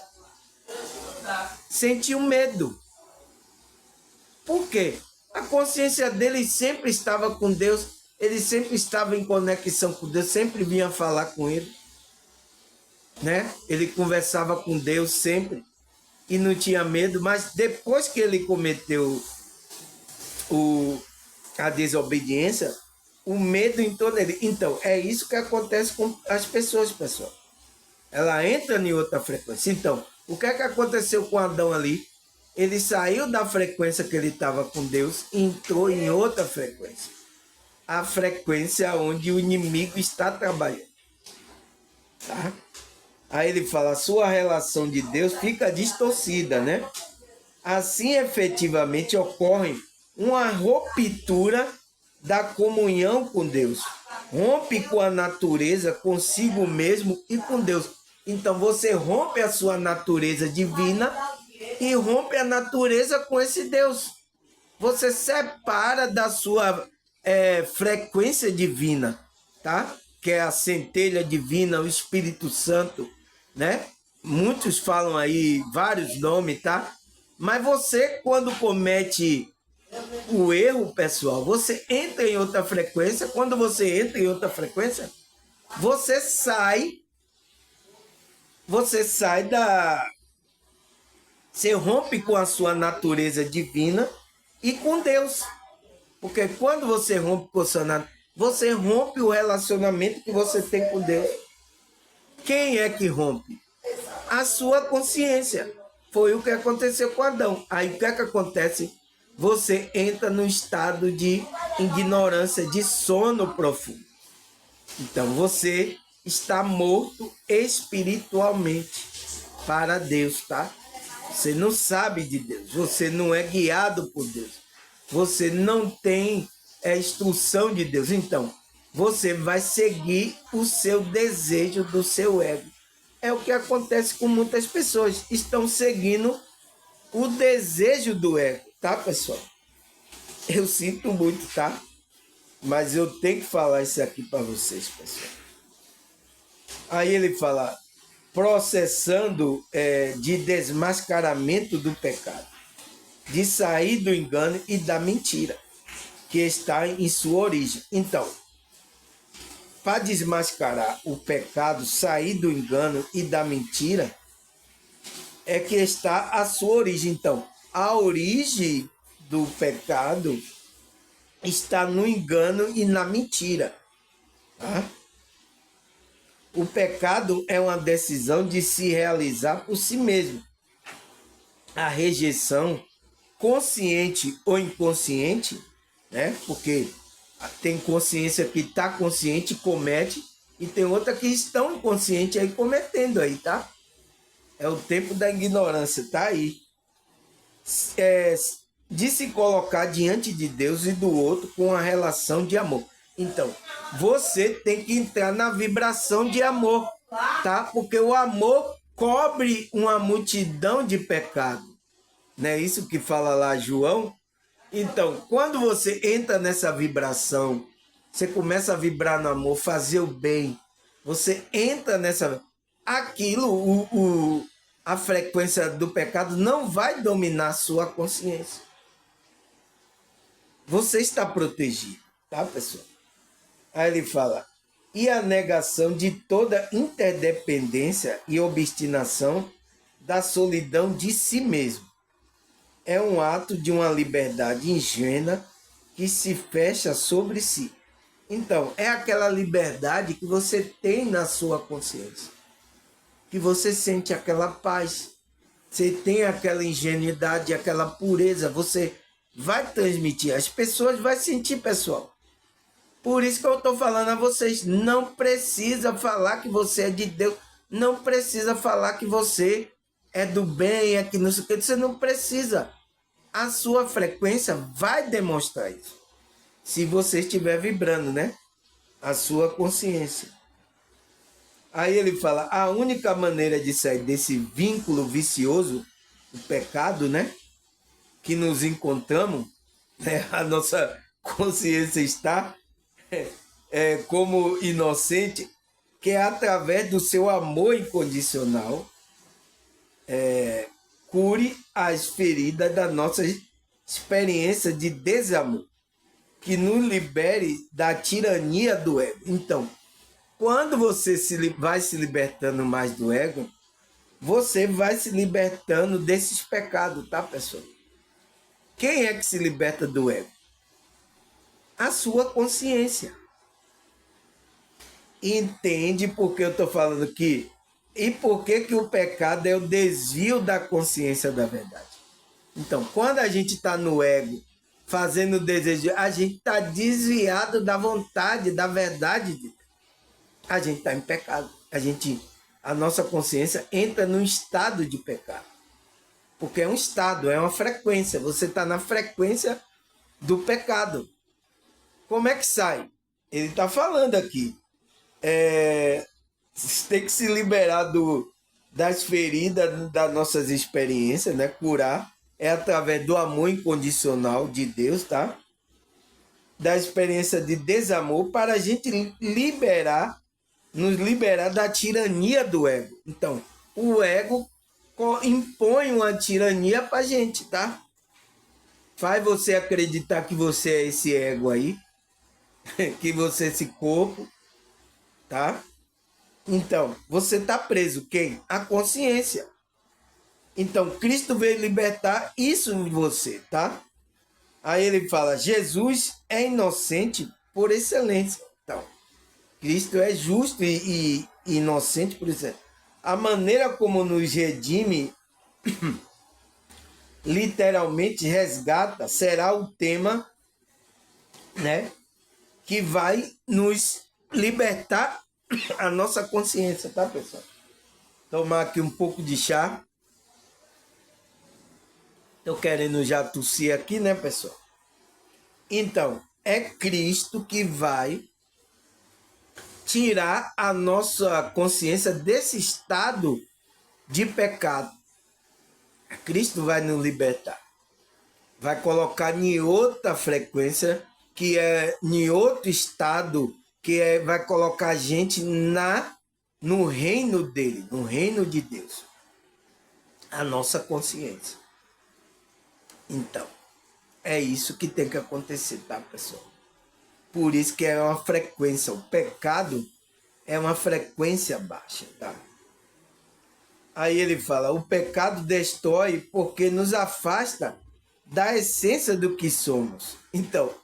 Sentiu medo. Por quê? A consciência dele sempre estava com Deus, ele sempre estava em conexão com Deus, sempre vinha falar com ele, né? Ele conversava com Deus sempre e não tinha medo, mas depois que ele cometeu a desobediência, o medo em todo ele. Então, é isso que acontece com as pessoas, pessoal. Ela entra em outra frequência. Então, o que é que aconteceu com Adão ali? Ele saiu da frequência que ele estava com Deus e entrou em outra frequência. A frequência onde o inimigo está trabalhando. Tá? Aí ele fala, a sua relação de Deus fica distorcida, né? Assim, efetivamente, ocorre uma ruptura da comunhão com Deus. Rompe com a natureza, consigo mesmo e com Deus. Então, você rompe a sua natureza divina e rompe a natureza com esse Deus. Você separa da sua frequência divina, tá? Que é a centelha divina, o Espírito Santo, né? Muitos falam aí vários nomes, tá? Mas você, quando comete o erro, pessoal, você entra em outra frequência. Quando você entra em outra frequência, você sai da... Você rompe com a sua natureza divina e com Deus. Porque quando você rompe com a sua natureza, você rompe o relacionamento que você tem com Deus. Quem é que rompe? A sua consciência. Foi o que aconteceu com Adão. Aí o que é que acontece? Você entra no estado de ignorância, de sono profundo. Então você está morto espiritualmente para Deus, tá? Você não sabe de Deus, você não é guiado por Deus, você não tem instrução de Deus. Então, você vai seguir o seu desejo do seu ego. É o que acontece com muitas pessoas, estão seguindo o desejo do ego, tá, pessoal? Eu sinto muito, tá? Mas eu tenho que falar isso aqui para vocês, pessoal. Aí ele fala, processando de desmascaramento do pecado, de sair do engano e da mentira, que está em sua origem. Então, para desmascarar o pecado, sair do engano e da mentira, é que está a sua origem. Então, a origem do pecado está no engano e na mentira. Tá? O pecado é uma decisão de se realizar por si mesmo. A rejeição, consciente ou inconsciente, né? Porque tem consciência que está consciente e comete, e tem outra que estão inconsciente aí cometendo aí, tá? É o tempo da ignorância, tá aí. De se colocar diante de Deus e do outro com uma relação de amor. Então, você tem que entrar na vibração de amor, tá? Porque o amor cobre uma multidão de pecados. Não é isso que fala lá João? Então, quando você entra nessa vibração, você começa a vibrar no amor, fazer o bem, você entra nessa... Aquilo, a frequência do pecado não vai dominar a sua consciência. Você está protegido, tá, pessoal? Aí ele fala, e a negação de toda interdependência e obstinação da solidão de si mesmo. É um ato de uma liberdade ingênua que se fecha sobre si. Então, é aquela liberdade que você tem na sua consciência, que você sente aquela paz, você tem aquela ingenuidade, aquela pureza, você vai transmitir. As pessoas vão sentir, pessoal. Por isso que eu estou falando a vocês, não precisa falar que você é de Deus, não precisa falar que você é do bem, é que não sei o que, você não precisa. A sua frequência vai demonstrar isso. Se você estiver vibrando, né? A sua consciência. Aí ele fala, a única maneira de sair desse vínculo vicioso, o pecado, né? Que nos encontramos, né? A nossa consciência está como inocente, que é através do seu amor incondicional, cure as feridas da nossa experiência de desamor, que nos libere da tirania do ego. Então, quando você vai se libertando mais do ego, você vai se libertando desses pecados, tá, pessoal? Quem é que se liberta do ego? A sua consciência. Entende por que eu estou falando aqui? E por que o pecado é o desvio da consciência da verdade? Então, quando a gente está no ego, fazendo o desejo, a gente está desviado da vontade, da verdade de Deus. A gente está em pecado. A nossa consciência entra num estado de pecado. Porque é um estado, é uma frequência. Você está na frequência do pecado. Como é que sai? Ele está falando aqui. Tem que se liberar das feridas das nossas experiências, né? Curar. É através do amor incondicional de Deus, tá? Da experiência de desamor para a gente nos liberar da tirania do ego. Então, o ego impõe uma tirania para a gente, tá? Faz você acreditar que você é esse ego aí, que você é esse corpo, tá? Então, você está preso. Quem? A consciência. Então, Cristo veio libertar isso em você, tá? Aí ele fala, Jesus é inocente por excelência. Então, Cristo é justo e inocente por excelência. A maneira como nos redime, literalmente resgata, será o tema, né? Que vai nos libertar a nossa consciência, tá, pessoal? Tomar aqui um pouco de chá. Tô querendo já tossir aqui, né, pessoal? Então, é Cristo que vai tirar a nossa consciência desse estado de pecado. Cristo vai nos libertar. Vai colocar em outra frequência, que é em outro estado, vai colocar a gente no reino dele, no reino de Deus. A nossa consciência. Então, é isso que tem que acontecer, tá, pessoal? Por isso que é uma frequência. O pecado é uma frequência baixa, tá? Aí ele fala, o pecado destrói porque nos afasta da essência do que somos. Então,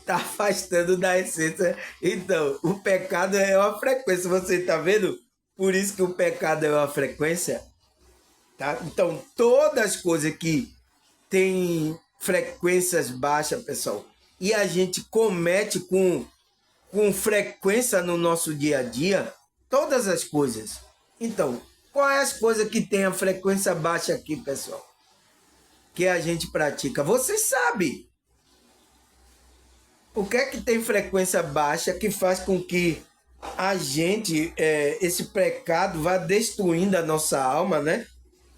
tá afastando da essência. Então, o pecado é uma frequência, você tá vendo? Por isso que o pecado é uma frequência, tá? Então, todas as coisas que tem frequências baixas, pessoal, e a gente comete com frequência no nosso dia a dia, todas as coisas. Então, quais as coisas que tem a frequência baixa aqui, pessoal? Que a gente pratica? Você sabe. O que é que tem frequência baixa que faz com que a gente, esse pecado, vá destruindo a nossa alma, né?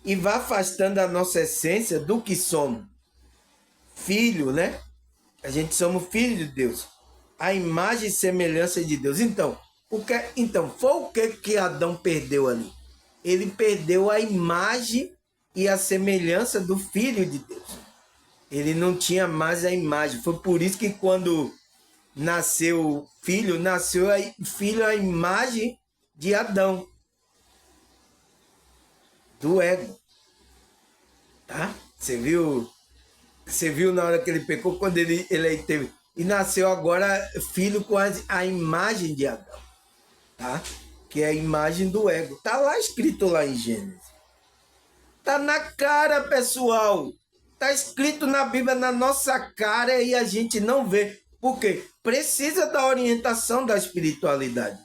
E vá afastando a nossa essência do que somos. Filho, né? A gente somos filhos de Deus. A imagem e semelhança de Deus. Então, foi o que Adão perdeu ali? Ele perdeu a imagem e a semelhança do Filho de Deus. Ele não tinha mais a imagem. Foi por isso que quando nasceu filho a imagem de Adão. Do ego. Tá? Você viu na hora que ele pecou, quando ele teve. E nasceu agora filho com a imagem de Adão. Tá? Que é a imagem do ego. Tá lá escrito lá em Gênesis. Tá na cara, pessoal. Tá escrito na Bíblia, na nossa cara, e a gente não vê. Por quê? Precisa da orientação da espiritualidade.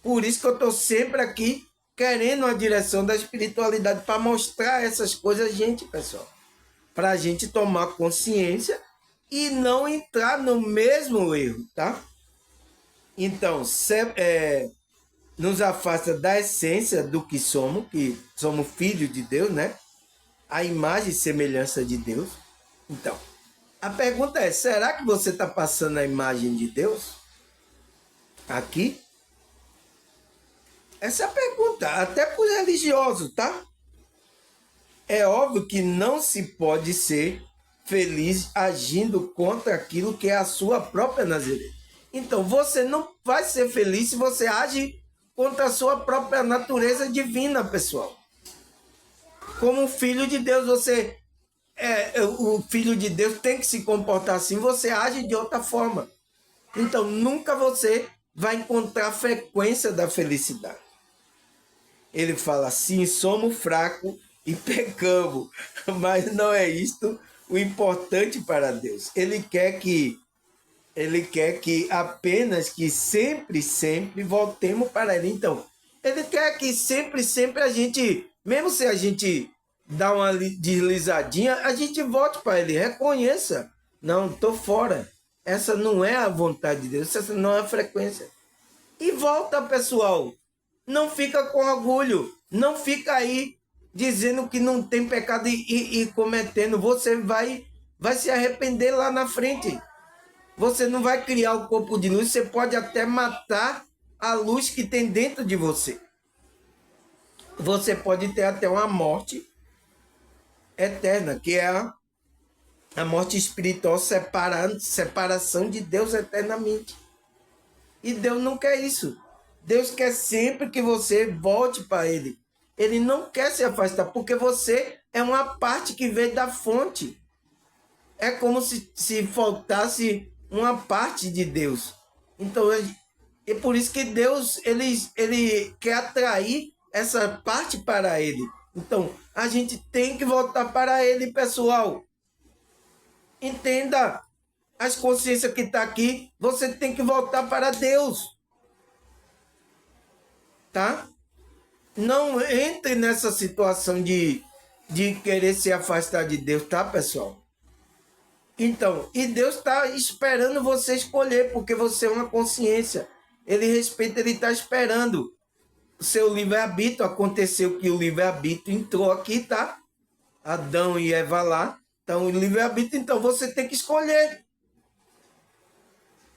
Por isso que eu estou sempre aqui querendo a direção da espiritualidade para mostrar essas coisas a gente, pessoal. Para a gente tomar consciência e não entrar no mesmo erro, tá? Então, nos afasta da essência do que somos filhos de Deus, né? A imagem e semelhança de Deus. Então, a pergunta é, será que você está passando a imagem de Deus aqui? Essa é a pergunta, até para os religiosos, tá? É óbvio que não se pode ser feliz agindo contra aquilo que é a sua própria natureza. Então, você não vai ser feliz se você age contra a sua própria natureza divina, pessoal. Como filho de Deus, o filho de Deus tem que se comportar assim, você age de outra forma. Então, nunca você vai encontrar a frequência da felicidade. Ele fala assim, somos fracos e pecamos, mas não é isto o importante para Deus. Ele quer que apenas que sempre voltemos para Ele. Então, Ele quer que sempre a gente, mesmo se a gente dá uma deslizadinha, a gente volte para Ele, reconheça. Não, estou fora. Essa não é a vontade de Deus, essa não é a frequência. E volta, pessoal. Não fica com orgulho. Não fica aí dizendo que não tem pecado e cometendo. Você vai se arrepender lá na frente. Você não vai criar o corpo de luz. Você pode até matar a luz que tem dentro de você. Você pode ter até uma morte eterna, que é a morte espiritual, separação de Deus eternamente. E Deus não quer isso. Deus quer sempre que você volte para Ele. Ele não quer se afastar, porque você é uma parte que veio da fonte. É como se faltasse uma parte de Deus. Então, é por isso que Deus ele quer atrair essa parte para Ele. Então, a gente tem que voltar para Ele, pessoal. Entenda. As consciências que estão aqui, você tem que voltar para Deus. Tá? Não entre nessa situação de querer se afastar de Deus, tá, pessoal? Então, e Deus está esperando você escolher, porque você é uma consciência. Ele respeita, ele está esperando. O seu livre-arbítrio, aconteceu que o livre-arbítrio entrou aqui, tá? Adão e Eva lá. Então, o livre-arbítrio, então você tem que escolher.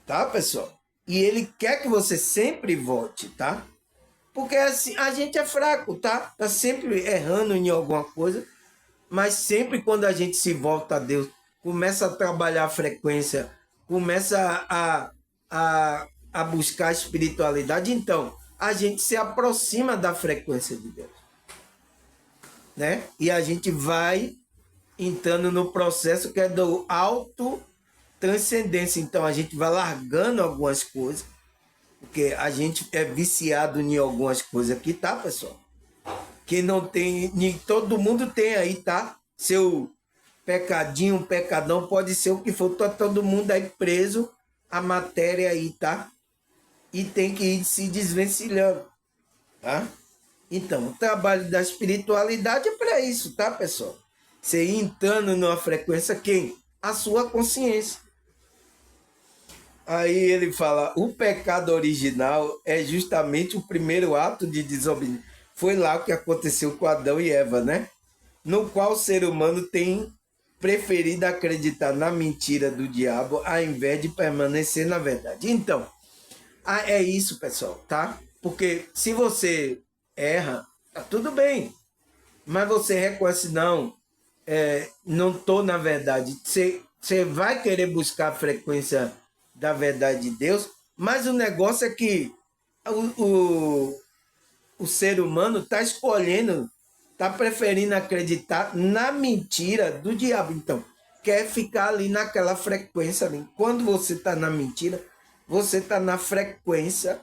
Tá, pessoal? E ele quer que você sempre volte, tá? Porque assim, a gente é fraco, tá? Tá sempre errando em alguma coisa. Mas sempre quando a gente se volta a Deus, começa a trabalhar a frequência, começa a buscar a espiritualidade, então a gente se aproxima da frequência de Deus. Né? E a gente vai entrando no processo que é do autotranscendência. Então a gente vai largando algumas coisas, porque a gente é viciado em algumas coisas aqui, tá, pessoal? Que não tem, nem todo mundo tem aí, tá? Seu pecadinho, pecadão, pode ser o que for, tá todo mundo aí preso a matéria aí, tá? E tem que ir se desvencilhando, tá? Então, o trabalho da espiritualidade é para isso, tá, pessoal? Você ir entrando numa frequência, quem? A sua consciência. Aí ele fala, o pecado original é justamente o primeiro ato de desobediência. Foi lá o que aconteceu com Adão e Eva, né? No qual o ser humano tem preferido acreditar na mentira do diabo ao invés de permanecer na verdade. Então, é isso, pessoal, tá? Porque se você erra, tá tudo bem. Mas você reconhece, não, não estou na verdade. Você vai querer buscar a frequência da verdade de Deus, mas o negócio é que o ser humano está escolhendo, está preferindo acreditar na mentira do diabo. Então, quer ficar ali naquela frequência ali. Quando você está na mentira, você está na frequência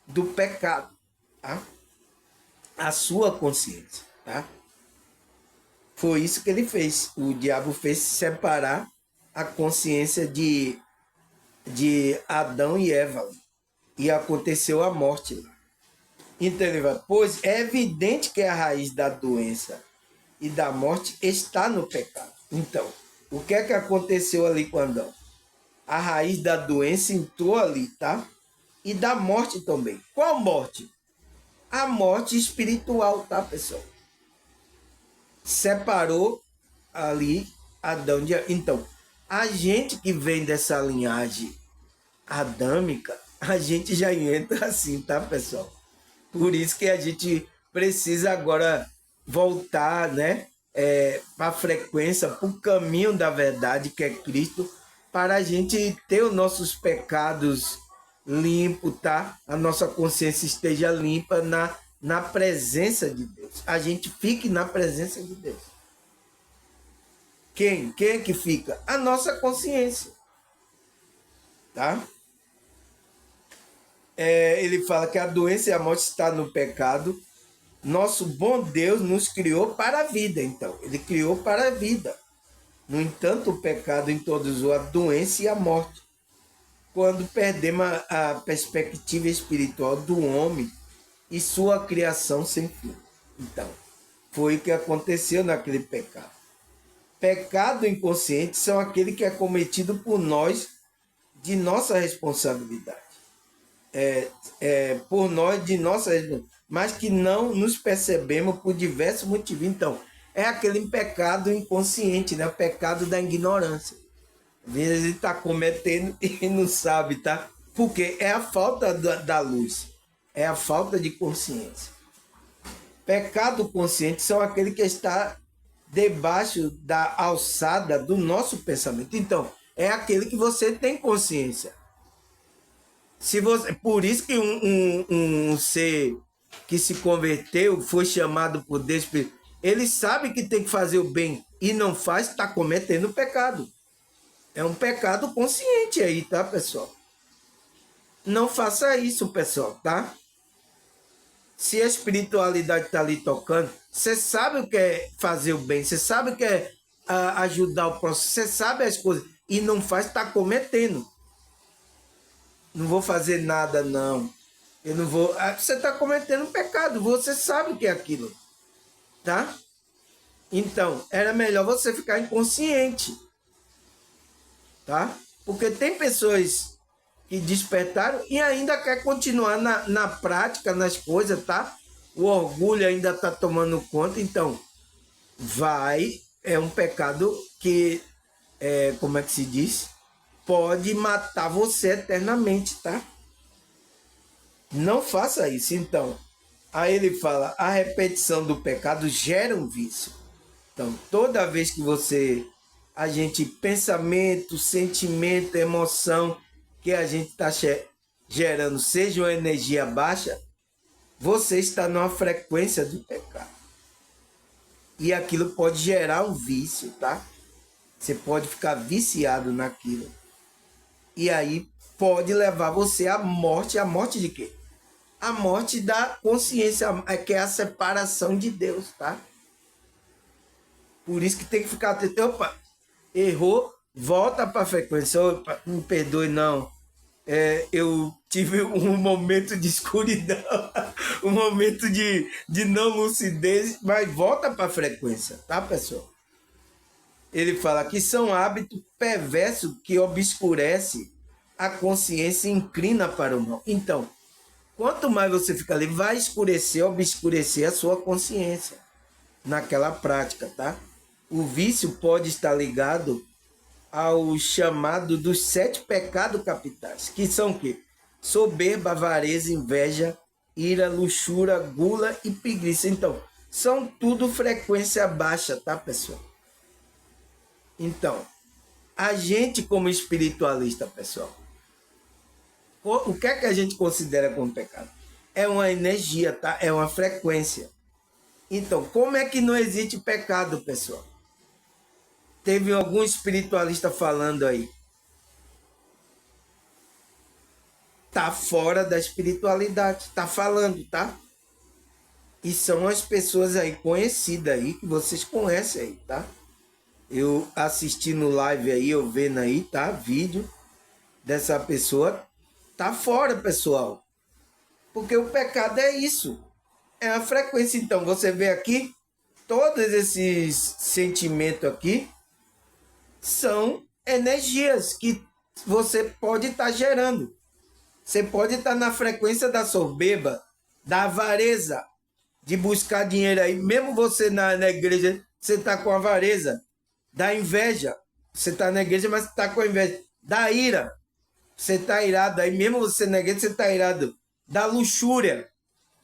do pecado, tá? A sua consciência, tá? Foi isso que ele fez. O diabo fez separar a consciência de Adão e Eva. E aconteceu a morte lá. Então ele vai, pois é evidente que a raiz da doença e da morte está no pecado. Então, o que é que aconteceu ali com Adão? A raiz da doença entrou ali, tá? E da morte também. Qual morte? A morte espiritual, tá, pessoal? Separou ali Adão de... Então, a gente que vem dessa linhagem adâmica, a gente já entra assim, tá, pessoal? Por isso que a gente precisa agora voltar, né, para a frequência, para o caminho da verdade, que é Cristo, para a gente ter os nossos pecados limpos, tá? A nossa consciência esteja limpa na presença de Deus. A gente fique na presença de Deus. Quem é que fica? A nossa consciência, tá? Ele fala que a doença e a morte está no pecado. Nosso bom Deus nos criou para a vida, então. Ele criou para a vida. No entanto, o pecado introduz a doença e a morte. Quando perdemos a perspectiva espiritual do homem e sua criação sem fim. Então, foi o que aconteceu naquele pecado. Pecado inconsciente são aquele que é cometido por nós de nossa responsabilidade. Por nós, de nossa responsabilidade, mas que não nos percebemos por diversos motivos. Então, é aquele pecado inconsciente, né? O pecado da ignorância. Às vezes ele está cometendo e não sabe, tá? Porque é a falta da luz, é a falta de consciência. Pecado consciente são aquele que está debaixo da alçada do nosso pensamento. Então, é aquele que você tem consciência. Se você, por isso que um ser que se converteu, foi chamado por Deus, ele sabe que tem que fazer o bem e não faz, está cometendo pecado. É um pecado consciente aí, tá, pessoal? Não faça isso, pessoal, tá? Se a espiritualidade está ali tocando, você sabe o que é fazer o bem, você sabe o que é ajudar o próximo, você sabe as coisas e não faz, está cometendo. Não vou fazer nada, não. Eu não vou. Você está cometendo um pecado, você sabe o que é aquilo, tá? Então, era melhor você ficar inconsciente, tá? Porque tem pessoas que despertaram e ainda quer continuar na prática, nas coisas, tá? O orgulho ainda está tomando conta, então é um pecado que, como é que se diz? Pode matar você eternamente, tá? Não faça isso. Então, aí ele fala, a repetição do pecado gera um vício. Então, toda vez que pensamento, sentimento, emoção que a gente está gerando, seja uma energia baixa, você está numa frequência do pecado. E aquilo pode gerar um vício, tá? Você pode ficar viciado naquilo. E aí pode levar você à morte. A morte de quê? A morte da consciência, que é a separação de Deus, tá? Por isso que tem que ficar atento. Opa, errou, volta para a frequência. Opa, me perdoe, não. Eu tive um momento de escuridão, um momento de não lucidez, mas volta para a frequência, tá, pessoal? Ele fala que são hábitos perversos que obscurecem a consciência e inclina para o mal. Então, quanto mais você fica ali, vai obscurecer a sua consciência naquela prática, tá? O vício pode estar ligado ao chamado dos 7 pecados capitais, que são o quê? Soberba, avareza, inveja, ira, luxúria, gula e preguiça. Então, são tudo frequência baixa, tá, pessoal? Então, a gente como espiritualista, pessoal, o que é que a gente considera como pecado? É uma energia, tá? É uma frequência. Então, como é que não existe pecado, pessoal? Teve algum espiritualista falando aí. Tá fora da espiritualidade. Tá falando, tá? E são as pessoas aí conhecidas aí, que vocês conhecem aí, tá? Eu assistindo live aí, eu vendo aí, tá? Vídeo dessa pessoa, tá fora, pessoal. Porque o pecado é isso. É a frequência. Então, você vê aqui, todos esses sentimentos aqui são energias que você pode estar gerando. Você pode estar na frequência da soberba, da avareza, de buscar dinheiro aí. Mesmo você na igreja, você está com avareza, da inveja. Você está na igreja, mas está com inveja. Da ira. Você está irado. Aí mesmo você na igreja, você está irado. Da luxúria,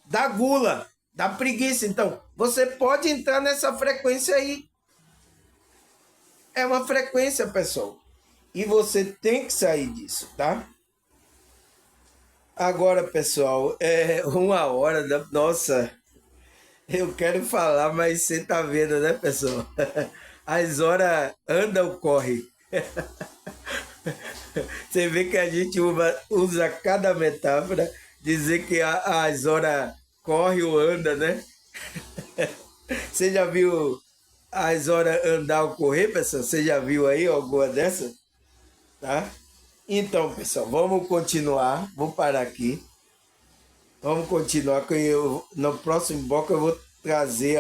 da gula, da preguiça. Então, você pode entrar nessa frequência aí. É uma frequência, pessoal. E você tem que sair disso, tá? Agora, pessoal, é 1 hora da... Nossa, eu quero falar, mas você tá vendo, né, pessoal? As horas andam ou correm. Você vê que a gente usa cada metáfora, dizer que as horas correm ou anda, né? Você já viu as horas andar ou correr, pessoal? Você já viu aí alguma dessas? Tá? Então, pessoal, vamos continuar. Vou parar aqui. Vamos continuar. No próximo bloco eu vou trazer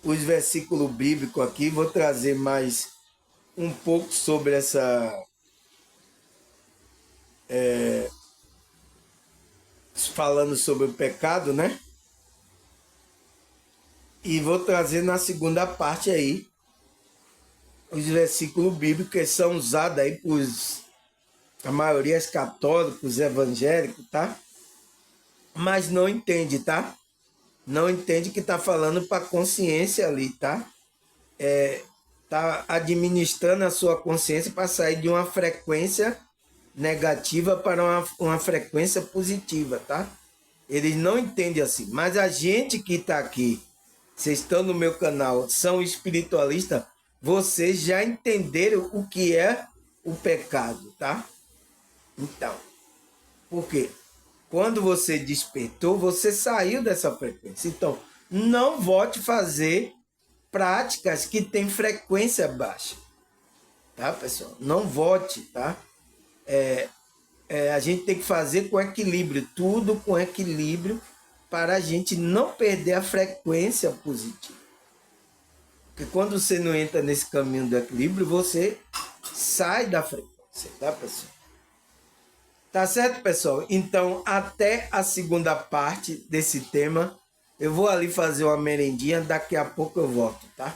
os versículos bíblicos aqui. Vou trazer mais um pouco sobre essa... falando sobre o pecado, né? E vou trazer na segunda parte aí os versículos bíblicos que são usados aí por a maioria é católicos, evangélicos, tá? Mas não entende, tá? Não entende que tá falando para consciência ali, tá? Tá administrando a sua consciência para sair de uma frequência negativa para uma frequência positiva, tá? Eles não entendem assim. Mas a gente que está aqui, vocês estão no meu canal, são espiritualistas, vocês já entenderam o que é o pecado, tá? Então, por quê? Quando você despertou, você saiu dessa frequência. Então, não volte fazer práticas que têm frequência baixa. Tá, pessoal? Não volte, tá? A gente tem que fazer com equilíbrio, tudo com equilíbrio, para a gente não perder a frequência positiva. Porque quando você não entra nesse caminho do equilíbrio, você sai da frequência, tá, pessoal? Tá certo, pessoal? Então, até a segunda parte desse tema. Eu vou ali fazer uma merendinha, daqui a pouco eu volto, tá?